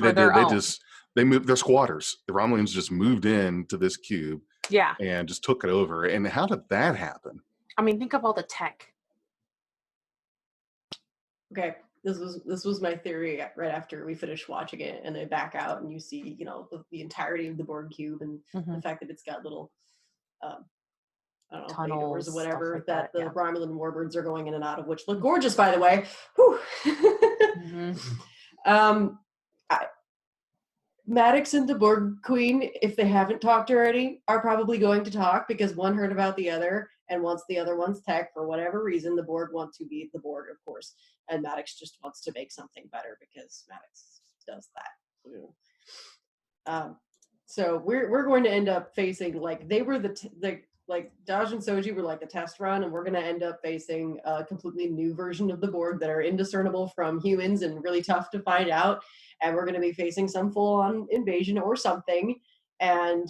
moved. They're squatters. The Romulans just moved into this cube. Yeah. And just took it over. And how did that happen? I mean, think of all the tech. Okay, this was my theory right after we finished watching it, and I back out and you see, the entirety of the Borg cube and the fact that it's got little, I don't know, Tunnels, doors or whatever like that the yeah. Romulan warbirds are going in and out of, which look gorgeous, by the way. Whew. Maddox and the Borg Queen, if they haven't talked already, are probably going to talk, because one heard about the other and wants the other one's tech for whatever reason. The Borg want to be the Borg, of course, and Maddox just wants to make something better because Maddox does that. So we're going to end up facing, like, they were like Dodge and Soji were like the test run, and we're going to end up facing a completely new version of the Borg that are indiscernible from humans and really tough to find out. And we're going to be facing some full-on invasion or something. And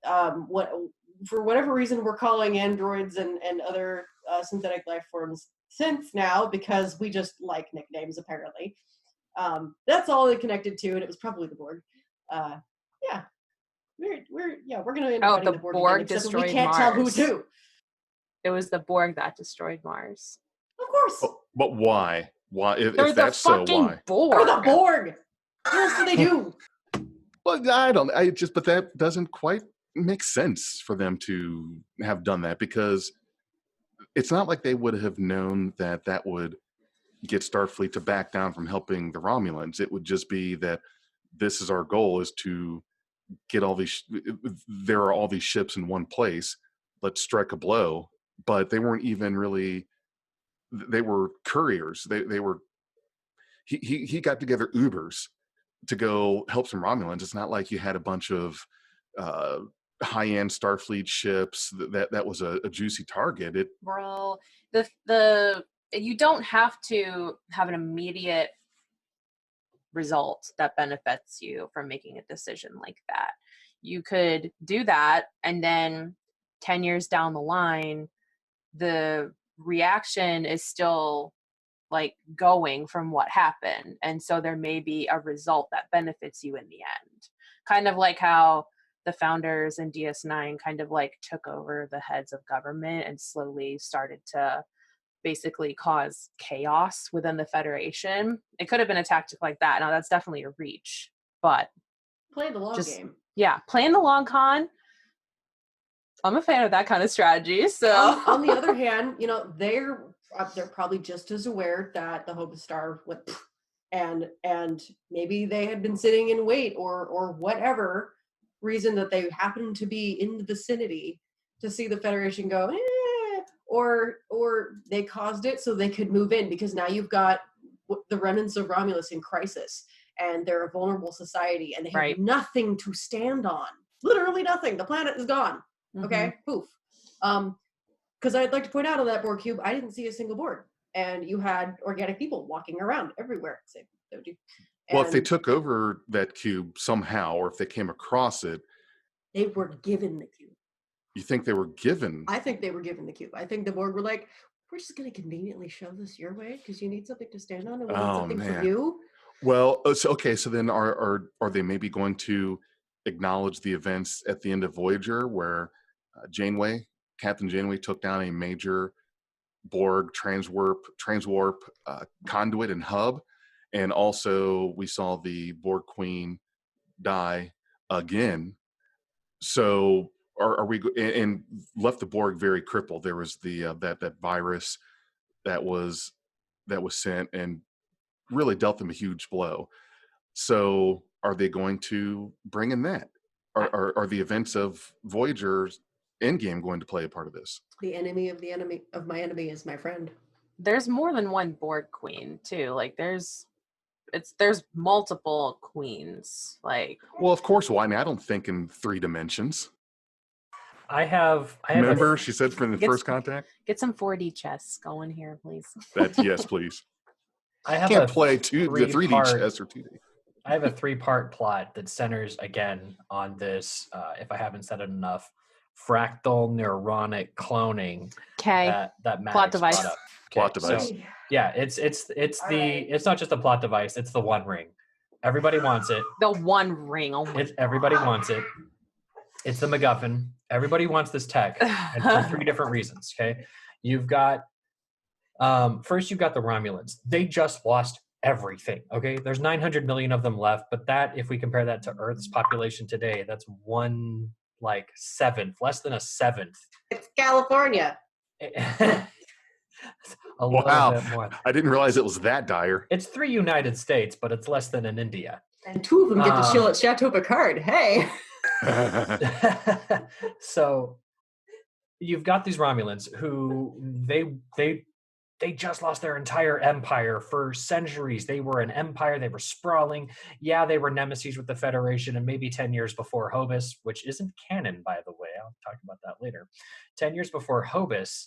for whatever reason, we're calling androids and other synthetic life forms synths now, because we just like nicknames, apparently. That's all they connected to, and it was probably the Borg. Yeah. We're going to end up fighting the Borg again, except we can't tell who's who. It was the Borg that destroyed Mars. Of course. But why? Why? They're If that's so, why? Borg. They're the Borg. What else do they do? Well, but that doesn't quite make sense for them to have done that, because it's not like they would have known that would get Starfleet to back down from helping the Romulans. It would just be that this is our goal, is to get all these, there are all these ships in one place, let's strike a blow. But they weren't even really, they were couriers. They were, he got together Ubers to go help some Romulans. It's not like you had a bunch of high-end Starfleet ships that was a juicy target. Bro, you don't have to have an immediate result that benefits you from making a decision like that. You could do that, and then 10 years down the line, the reaction is still like going from what happened, and so there may be a result that benefits you in the end, kind of like how the founders in DS9 kind of like took over the heads of government and slowly started to basically cause chaos within the Federation. It could have been a tactic like that. Now that's definitely a reach, but play the long game. Yeah, playing the long con. I'm a fan of that kind of strategy. So on the other hand, they're probably just as aware that the Hope Star went, and maybe they had been sitting in wait or whatever reason that they happened to be in the vicinity to see the Federation go, or they caused it so they could move in, because now you've got the remnants of Romulus in crisis, and they're a vulnerable society, and they have nothing to stand on. Literally nothing. The planet is gone. Okay, poof. Because I'd like to point out on that Borg cube, I didn't see a single Borg, and you had organic people walking around everywhere. Well, if they took over that cube somehow, or if they came across it, they were given the cube. You think they were given? I think they were given the cube. I think the Borg were like, we're just going to conveniently shove this your way because you need something to stand on, and we need something for you. Well, so then are they maybe going to acknowledge the events at the end of Voyager, where Captain Janeway took down a major Borg transwarp conduit and hub, and also we saw the Borg Queen die again. So are we? And left the Borg very crippled. There was the that virus that was sent and really dealt them a huge blow. So are they going to bring in that? Are the events of Voyager's Endgame going to play a part of this? The enemy of my enemy is my friend. There's more than one Borg queen too. Like there's multiple queens. Like, well, of course. Why? I don't think in 3 dimensions. I have. Remember, she said from the first contact. Get some 4D chess going here, please. That's yes, please. I have can't play the 3D chess or 2D. I have a 3-part plot that centers again on this. If I haven't said it enough, fractal neuronic cloning. Okay. That plot device. Okay, plot device. So, yeah, it's not just a plot device. It's the One Ring. Everybody wants it. The One Ring. Oh my Everybody God. wants it. It's the MacGuffin. Everybody wants this tech, and for 3 different reasons. Okay, you've got first you've got the Romulans. They just lost everything. Okay, there's 900 million of them left, but that, if we compare that to Earth's population today, that's 1/7, less than a seventh. It's California. A little bit more. I didn't realize it was that dire. It's 3 United States, but it's less than in India. And 2 of them get to chill at Chateau Picard. Hey. So you've got these Romulans who they just lost their entire empire for centuries. They were an empire. They were sprawling. Yeah, they were nemesis with the Federation, and maybe 10 years before Hobus, which isn't canon, by the way. I'll talk about that later. 10 years before Hobus,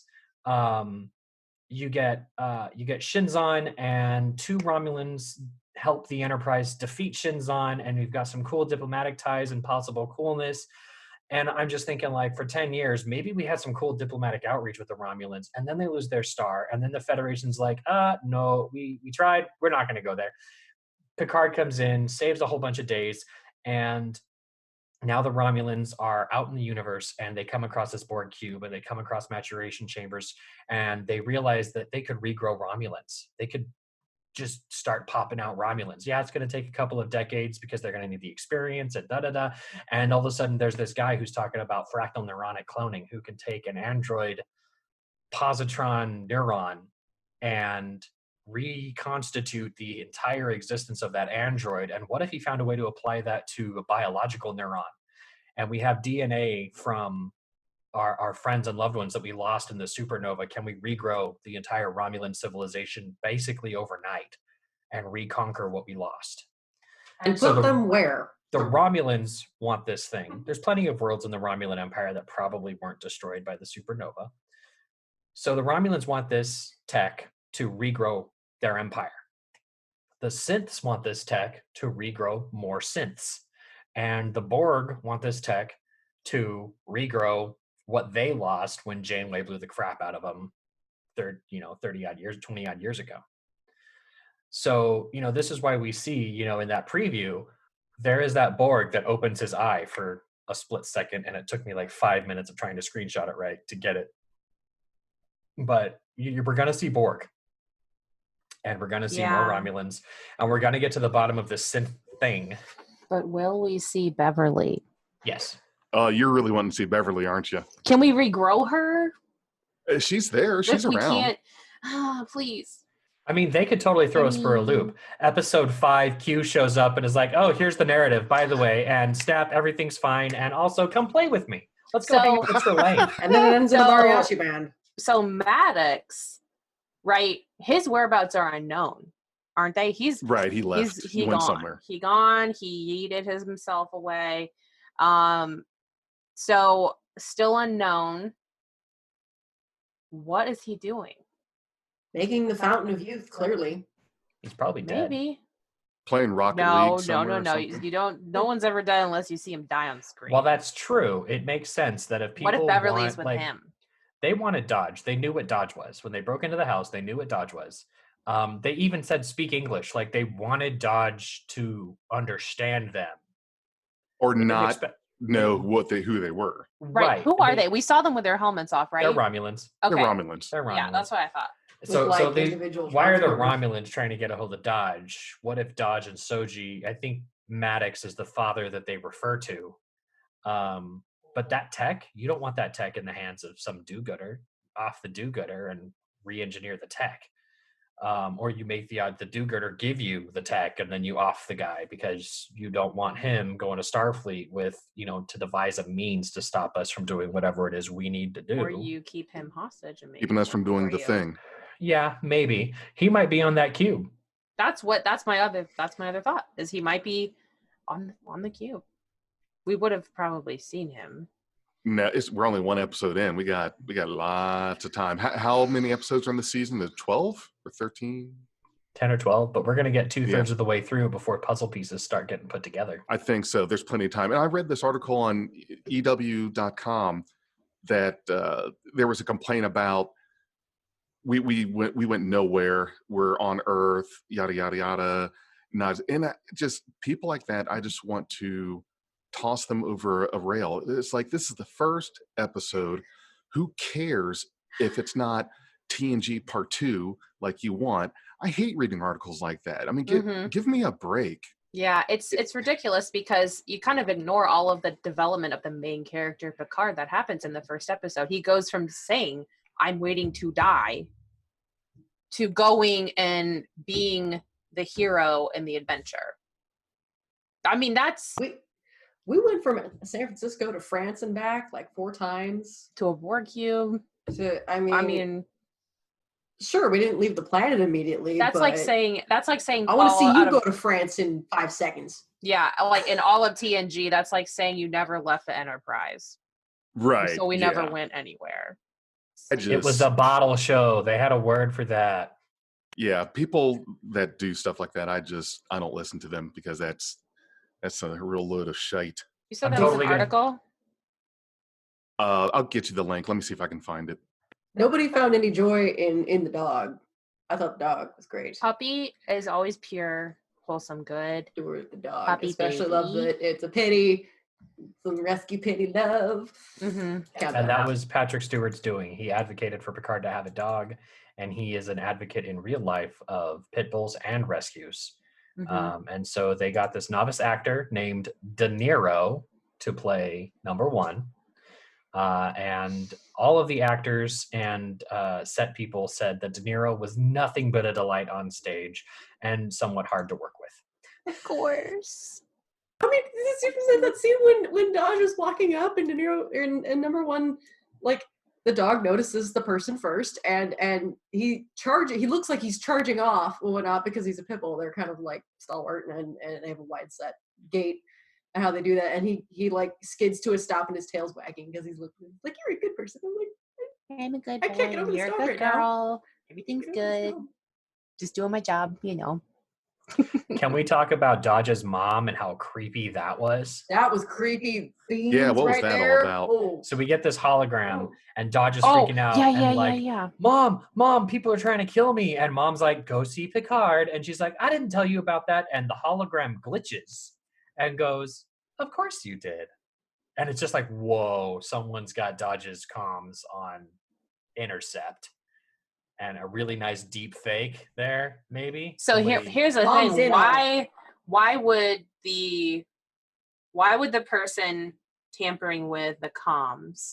you get Shinzon, and 2 Romulans help the Enterprise defeat Shinzon, and we've got some cool diplomatic ties and possible coolness. And I'm just thinking, like, for 10 years, maybe we had some cool diplomatic outreach with the Romulans, and then they lose their star, and then the Federation's like, no, we tried, we're not going to go there. Picard comes in, saves a whole bunch of days, and now the Romulans are out in the universe, and they come across this Borg cube, and they come across maturation chambers, and they realize that they could regrow Romulans. They could just start popping out Romulans. Yeah, it's going to take a couple of decades because they're going to need the experience and da-da-da. And all of a sudden, there's this guy who's talking about fractal neuronic cloning who can take an android positron neuron and reconstitute the entire existence of that android. And what if he found a way to apply that to a biological neuron? And we have DNA from our friends and loved ones that we lost in the supernova. Can we regrow the entire Romulan civilization basically overnight and reconquer what we lost? And put them where? The Romulans want this thing. There's plenty of worlds in the Romulan Empire that probably weren't destroyed by the supernova. So the Romulans want this tech to regrow their empire. The synths want this tech to regrow more synths. And the Borg want this tech to regrow what they lost when Janeway blew the crap out of them 30-odd years, 20-odd years ago. So, this is why we see, in that preview, there is that Borg that opens his eye for a split second, and it took me like 5 minutes of trying to screenshot it right to get it. But we're going to see Borg, and we're going to see more Romulans, and we're going to get to the bottom of this synth thing. But will we see Beverly? Yes. You're really wanting to see Beverly, aren't you? Can we regrow her? She's there. She's around. We can't. Please. I mean, they could totally throw us for a loop. Episode 5, Q shows up and is like, oh, here's the narrative, by the way, and snap, everything's fine, and also come play with me. Let's go hang out with Lane. And then it ends in the mariachi band. So Maddox, right, his whereabouts are unknown, aren't they? He's right, he left. He went somewhere. He yeeted himself away. So still unknown. What is he doing? Making the Fountain of Youth, clearly. He's probably dead. Maybe. Playing Rocket League somewhere. No. You don't. No one's ever dead unless you see him die on screen. Well, that's true. It makes sense that if people what if Beverly's with him? They wanted Dodge. They knew what Dodge was. When they broke into the house, they knew what Dodge was. They even said speak English. Like they wanted Dodge to understand them. Or not know who they were. Right. Who are they? We saw them with their helmets off, right? They're Romulans. Okay. They're Romulans. Yeah, that's what I thought. So why are the Romulans trying to get a hold of Dodge? What if Dodge and Soji, I think Maddox is the father that they refer to. But that tech, you don't want that tech in the hands of some do-gooder, off the do-gooder and re-engineer the tech. Or you make the do-gooder give you the tech and then you off the guy because you don't want him going to Starfleet with, to devise a means to stop us from doing whatever it is we need to do. Or you keep him hostage and make Keeping us from doing the thing. Yeah, maybe. He might be on that cube. That's my other thought, is he might be on the cube. We would have probably seen him. No, we're only one episode in. We got lots of time. How many episodes are in the season? Is 12 or 13? 10 or 12, but we're going to get 2/3 of the way through before puzzle pieces start getting put together. I think so. There's plenty of time. And I read this article on EW.com that there was a complaint about we went nowhere. We're on Earth, yada yada yada. And just people like that, I just want to toss them over a rail. It's like, this is the first episode. Who cares if it's not TNG Part 2 like you want? I hate reading articles like that. I mean, give me a break. Yeah, it's ridiculous because you kind of ignore all of the development of the main character Picard that happens in the first episode. He goes from saying, "I'm waiting to die," to going and being the hero in the adventure. I mean, that's... We went from San Francisco to France and back like 4 times. To a Borg cube. I mean, sure, we didn't leave the planet immediately. That's like saying I want to see you go to France in 5 seconds. Yeah, like in all of TNG, that's like saying you never left the Enterprise. Right. So we never went anywhere. It was a bottle show. They had a word for that. Yeah, people that do stuff like that, I don't listen to them because that's a real load of shite. You said that was an article? I'll get you the link. Let me see if I can find it. Nobody found any joy in the dog. I thought the dog was great. Puppy is always pure, wholesome, good. Adore the dog. Puppy especially baby. Love it. It's a pity. Some rescue pity love. Mm-hmm. And that was Patrick Stewart's doing. He advocated for Picard to have a dog, and he is an advocate in real life of pit bulls and rescues. Mm-hmm. And so they got this novice actor named De Niro to play number 1. And all of the actors and set people said that De Niro was nothing but a delight on stage and somewhat hard to work with. Of course. I mean, that scene when Dodge is walking up and De Niro in number 1, like, the dog notices the person first, and he looks like he's charging off. Well, not because he's a pit bull. They're kind of like stalwart and they have a wide set gait and how they do that. And he like skids to a stop and his tail's wagging because he's looking like, "You're a good person." I'm like, I'm a good boy. I can't get over You're this a dog good right girl. now. Everything's good. Just doing my job, Can we talk about Dodge's mom and how creepy that was? That was creepy. Yeah, what was that all about? Oh. So we get this hologram, and Dodge is freaking out. Yeah. Mom, people are trying to kill me. And Mom's like, go see Picard. And she's like, I didn't tell you about that. And the hologram glitches and goes, of course you did. And it's just like, whoa, someone's got Dodge's comms on intercept. And a really nice deep fake there, maybe. So here's the thing. Why would the person tampering with the comms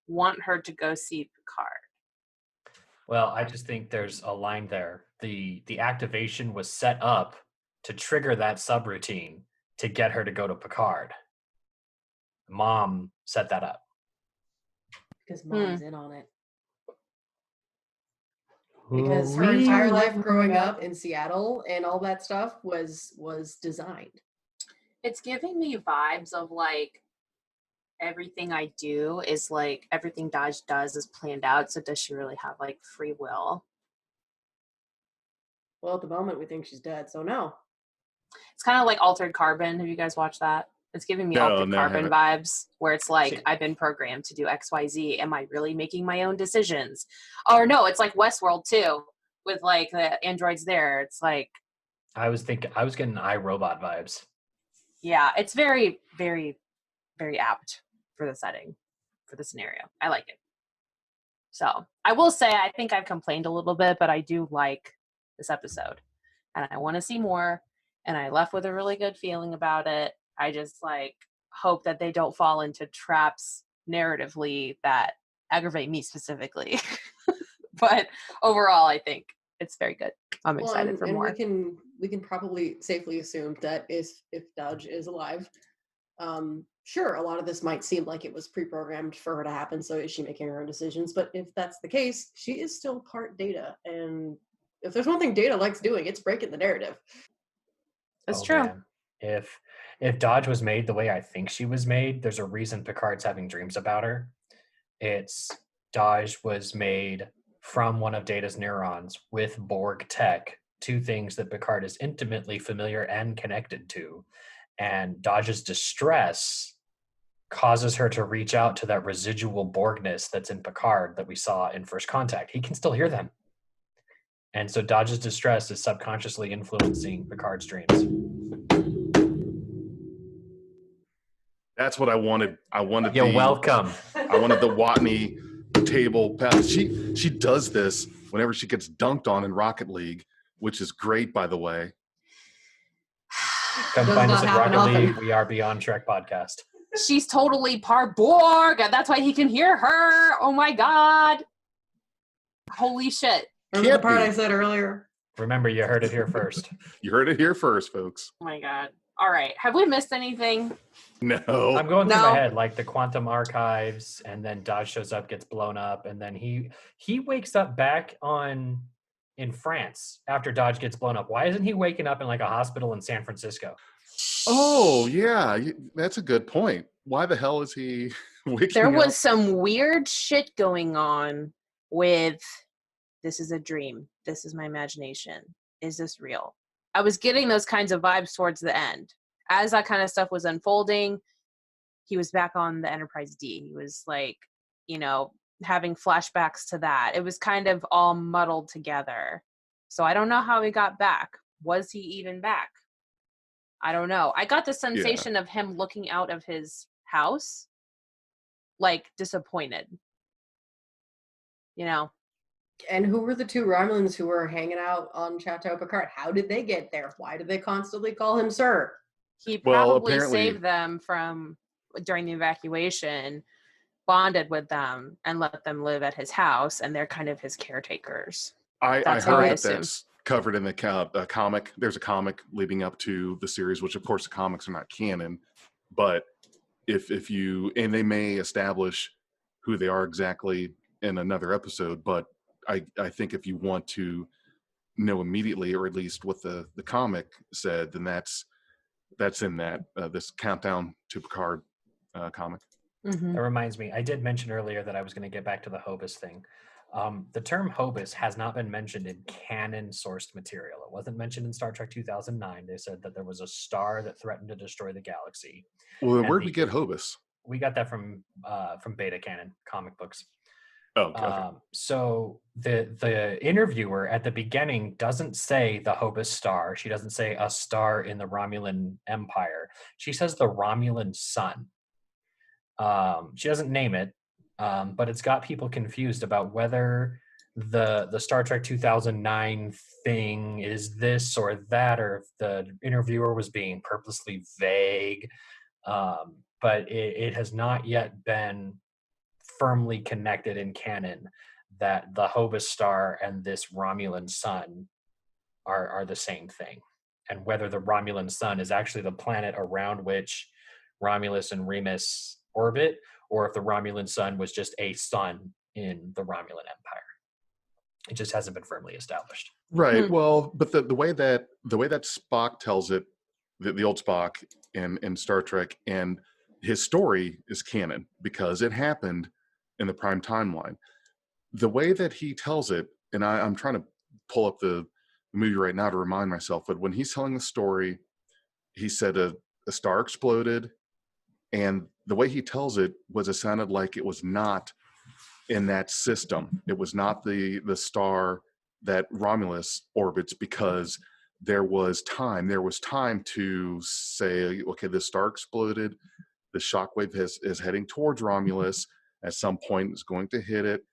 want her to go see Picard? Well, I just think there's a line there. The activation was set up to trigger that subroutine to get her to go to Picard. Mom set that up. Because Mom's in on it. Because her entire life growing up in Seattle and all that stuff was designed. It's giving me vibes of like everything I do is like everything Dodge does is planned out. So does she really have like free will? Well, at the moment we think she's dead, so no. It's kind of like Altered Carbon. Have you guys watched that? It's giving me Altered Carbon vibes, where it's like, I've been programmed to do X, Y, Z. Am I really making my own decisions? Or no, it's like Westworld too, with like the androids there. It's like, I was getting iRobot vibes. Yeah, it's very, very, very apt for the setting, for the scenario. I like it. So I will say, I think I've complained a little bit, but I do like this episode, and I want to see more. and I left with a really good feeling about it. I just like hope that they don't fall into traps narratively that aggravate me specifically. But overall, I think it's very good. I'm excited for more. We can probably safely assume that if Dodge is alive, sure, a lot of this might seem like it was pre-programmed for her to happen, so is she making her own decisions? But if that's the case, she is still part Data, and if there's one thing Data likes doing, it's breaking the narrative. That's true. Man. If Dodge was made the way I think she was made, there's a reason Picard's having dreams about her. It's Dodge was made from one of Data's neurons with Borg tech, two things that Picard is intimately familiar and connected to. And Dodge's distress causes her to reach out to that residual Borgness that's in Picard that we saw in First Contact. He can still hear them. And so Dodge's distress is subconsciously influencing Picard's dreams. That's what I wanted. You're welcome. I wanted the Watney table pass. She does this whenever she gets dunked on in Rocket League, which is great, by the way. Come Does find not us at happen Rocket often. League. We are Beyond Trek podcast. She's totally part Borg, and that's why he can hear her. Oh my god. Holy shit. Remember the Can't part be. I said earlier? Remember, you heard it here first. You heard it here first, folks. Oh my god. All right. Have we missed anything? No. I'm going through No. my head, like the quantum archives, and then Dodge shows up, gets blown up, and then he wakes up back in France after Dodge gets blown up. Why isn't he waking up in like a hospital in San Francisco? Oh, yeah. That's a good point. Why the hell is he waking There was up? some weird shit going on with this is a dream. This is my imagination. Is this real? I was getting those kinds of vibes towards the end. As that kind of stuff was unfolding, he was back on the Enterprise D. He was like, having flashbacks to that. It was kind of all muddled together. So I don't know how he got back. Was he even back? I don't know. I got the sensation of him looking out of his house, like disappointed. And who were the two Romulans who were hanging out on Chateau Picard? How did they get there? Why did they constantly call him sir? He Well, probably apparently- saved them during the evacuation, bonded with them, and let them live at his house, and they're kind of his caretakers. I That's how I heard that assume. that's covered in the comic. There's a comic leading up to the series, which of course the comics are not canon, but if you, and they may establish who they are exactly in another episode, but I think if you want to know immediately, or at least what the comic said, then that's in that this Countdown to Picard comic. Mm-hmm. That reminds me, I did mention earlier that I was going to get back to the Hobus thing. The term Hobus has not been mentioned in canon sourced material. It wasn't mentioned in Star Trek 2009. They said that there was a star that threatened to destroy the galaxy. Well, And where'd we get Hobus? We got that from Beta Canon comic books. Oh, okay. So the interviewer at the beginning doesn't say the Hobus star. She doesn't say a star in the Romulan Empire. She says the Romulan sun. She doesn't name it, but it's got people confused about whether the Star Trek 2009 thing is this or that, or if the interviewer was being purposely vague. But it has not yet been firmly connected in canon that the Hobus star and this Romulan sun are the same thing, and whether the Romulan sun is actually the planet around which Romulus and Remus orbit, or if the Romulan sun was just a sun in the Romulan Empire. It just hasn't been firmly established. Right. Well, but the way that Spock tells it, the old Spock in Star Trek, and his story is canon because it happened in the prime timeline. The way that he tells it, and I'm trying to pull up the movie right now to remind myself, but when he's telling the story, he said a star exploded, and the way he tells it sounded like it was not in that system. It was not the star that Romulus orbits, because there was time to say, okay, this star exploded, the shockwave is heading towards Romulus, at some point is going to hit it,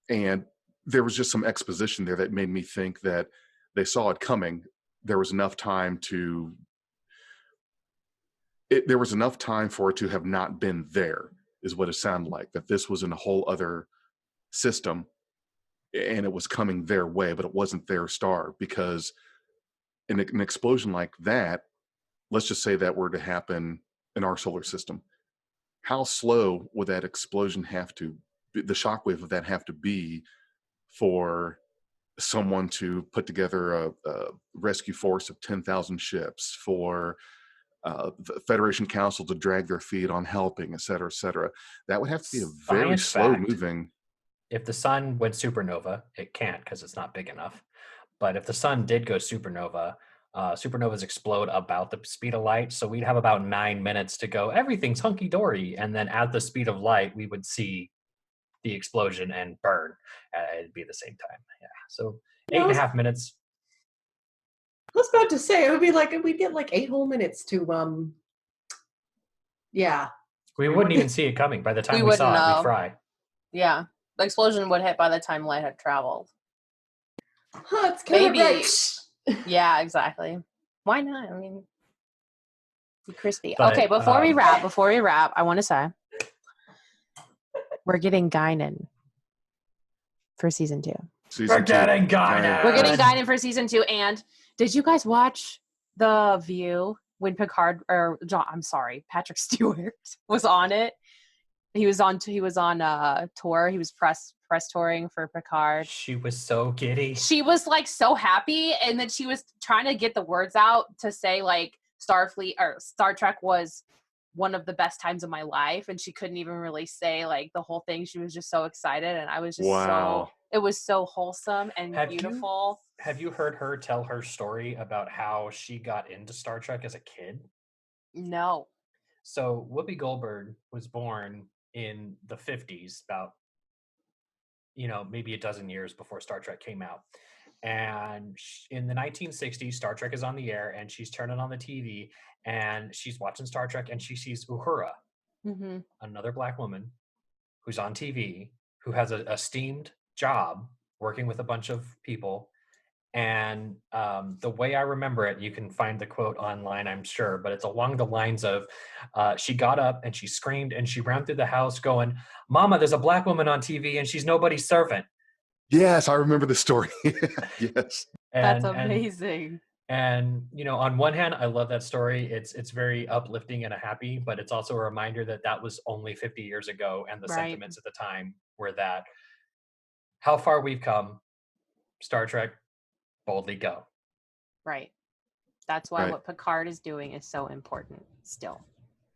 and there was just some exposition there that made me think that they saw it coming. there was enough time there was enough time for it to have not been there, is what it sounded like, that this was in a whole other system and it was coming their way, but it wasn't their star. Because in an explosion like that, let's just say that were to happen in our solar system, how slow would that explosion have to be, the shockwave of that have to be, for someone to put together a rescue force of 10,000 ships, for the Federation Council to drag their feet on helping, et cetera, et cetera? That would have to be a very Science slow fact. moving. If the sun went supernova, it can't because it's not big enough. But if the sun did go supernova, supernovas explode about the speed of light. So we'd have about 9 minutes to go, everything's hunky dory. And then at the speed of light, we would see the explosion and burn. It'd be the same time. Yeah. So Yeah, 8.5 minutes. I was about to say, it would be like, we'd get like 8 whole minutes to, yeah. We wouldn't even see it coming. By the time We we wouldn't saw it, know. we'd fry. Yeah. The explosion would hit by the time light had traveled. Huh, it's kind of Maybe. right. Yeah, exactly. Why not? I mean, be crispy. But, okay, before we wrap, I want to say we're getting Guinan for season 2. Season We're 2. getting Guinan. We're getting Guinan for season 2. And did you guys watch The View when Patrick Stewart was on it? He was on tour. He was press touring for Picard. She was so giddy. She was like so happy, and then she was trying to get the words out to say like Starfleet or Star Trek was one of the best times of my life, and she couldn't even really say like the whole thing. She was just so excited, and I was just Wow. it was so wholesome and Have beautiful. Have you heard her tell her story about how she got into Star Trek as a kid? No. So Whoopi Goldberg was born in the 50s, about, maybe a dozen years before Star Trek came out. And in the 1960s, Star Trek is on the air, and she's turning on the TV, and she's watching Star Trek, and she sees Uhura, Mm-hmm. another Black woman who's on TV, who has a esteemed job working with a bunch of people. And the way I remember it, you can find the quote online, I'm sure, but it's along the lines of, she got up and she screamed and she ran through the house going, "Mama, there's a Black woman on TV and she's nobody's servant." Yes, I remember the story. Yes. That's amazing. And on one hand, I love that story. It's very uplifting and happy, but it's also a reminder that was only 50 years ago, and the Right. sentiments at the time were that how far we've come, Star Trek, boldly go. Right. That's why Right. what Picard is doing is so important still.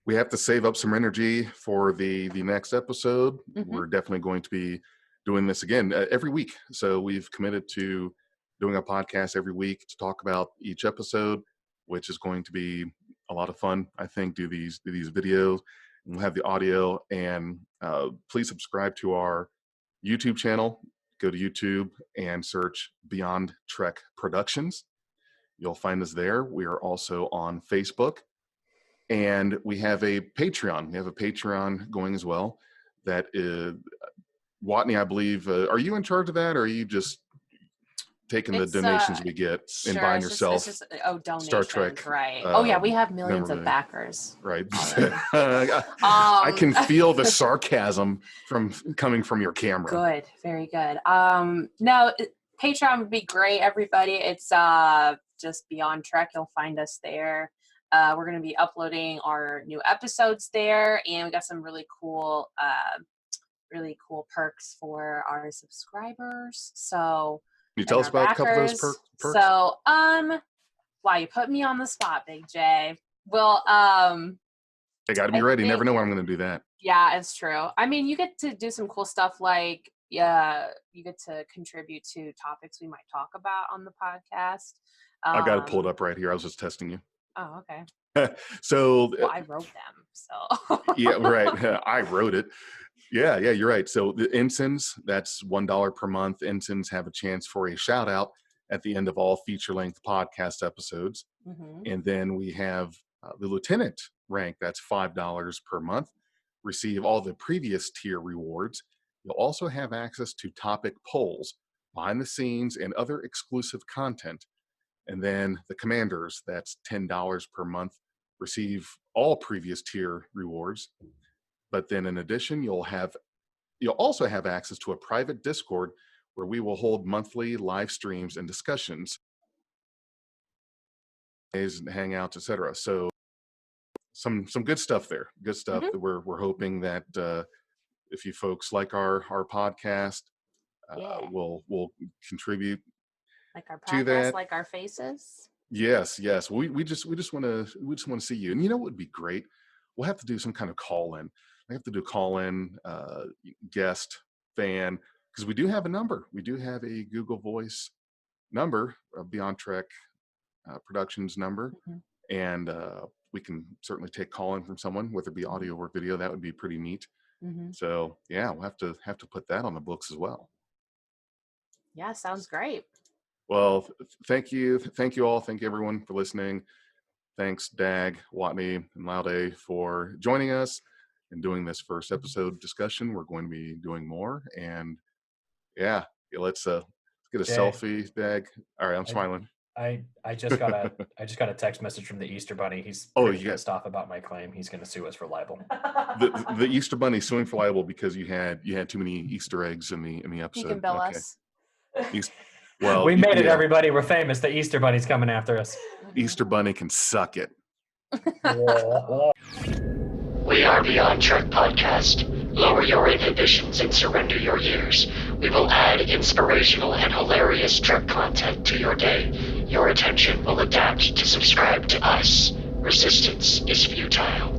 We have to save up some energy for the next episode. Mhm. We're definitely going to be doing this again every week. So we've committed to doing a podcast every week to talk about each episode, which is going to be a lot of fun. I think do these videos, and we'll have the audio. And please subscribe to our YouTube channel. Go to YouTube and search Beyond Trek Productions. You'll find us there. We are also on Facebook. And we have a Patreon. We have a Patreon going as well. That is, Watney, I believe, are you in charge of that, or are you just taking the donations we get and Sure, buying it's yourself just donations, Star Trek? right? Oh yeah, we have millions of memorabilia. backers. Right. I can feel the sarcasm coming from your camera. Good, very good. No, Patreon would be great, everybody. It's just Beyond Trek. You'll find us there. We're going to be uploading our new episodes there, and we got some really cool perks for our subscribers. So, Can you tell us about a couple of those perks? So, wow, you put me on the spot, Big J. Well, They got to be ready. Never know when I'm going to do that. Yeah, it's true. I mean, you get to do some cool stuff like, you get to contribute to topics we might talk about on the podcast. I got to pull it up right here. I was just testing you. Oh, okay. So Well, I wrote them, so. yeah, right. I wrote it. Yeah, you're right. So the ensigns, that's $1 per month. Ensigns have a chance for a shout out at the end of all feature-length podcast episodes. Mhm. And then we have the lieutenant rank, that's $5 per month. Receive all the previous tier rewards. You'll also have access to topic polls, behind the scenes, and other exclusive content. And then the commanders, that's $10 per month, receive all previous tier rewards. But then in addition, you'll also have access to a private Discord where we will hold monthly live streams and discussions, hangouts, etc. So some good stuff there. Good stuff that we're hoping that if you folks like our podcast, will contribute like our to podcast, that. like our faces. Yes. We just want to see you. And you know what would be great? We'll have to do some kind of call-in. I have to do call-in guest fan, because we do have a number. We do have a Google Voice number, a Beyond Trek Productions number, and we can certainly take call-in from someone, whether it be audio or video. That would be pretty neat. So yeah, we'll have to put that on the books as well. Yeah, sounds great. Well, thank you all. Thank you everyone for listening. Thanks Dag, Watney, and Laude for joining us and doing this first episode discussion. We're going to be doing more, and yeah, let's get a selfie, Dag. All right, I'm smiling. I just got a text message from the Easter Bunny. He's pissed off about my claim. He's going to sue us for libel. The Easter Bunny suing for libel because you had too many Easter eggs in the episode. You can bill us. Well, we made it, everybody. We're famous. The Easter Bunny's coming after us. Easter Bunny can suck it. We are Beyond Trek Podcast. Lower your inhibitions and surrender your years. We will add inspirational and hilarious Trek content to your day. Your attention will adapt to subscribe to us. Resistance is futile.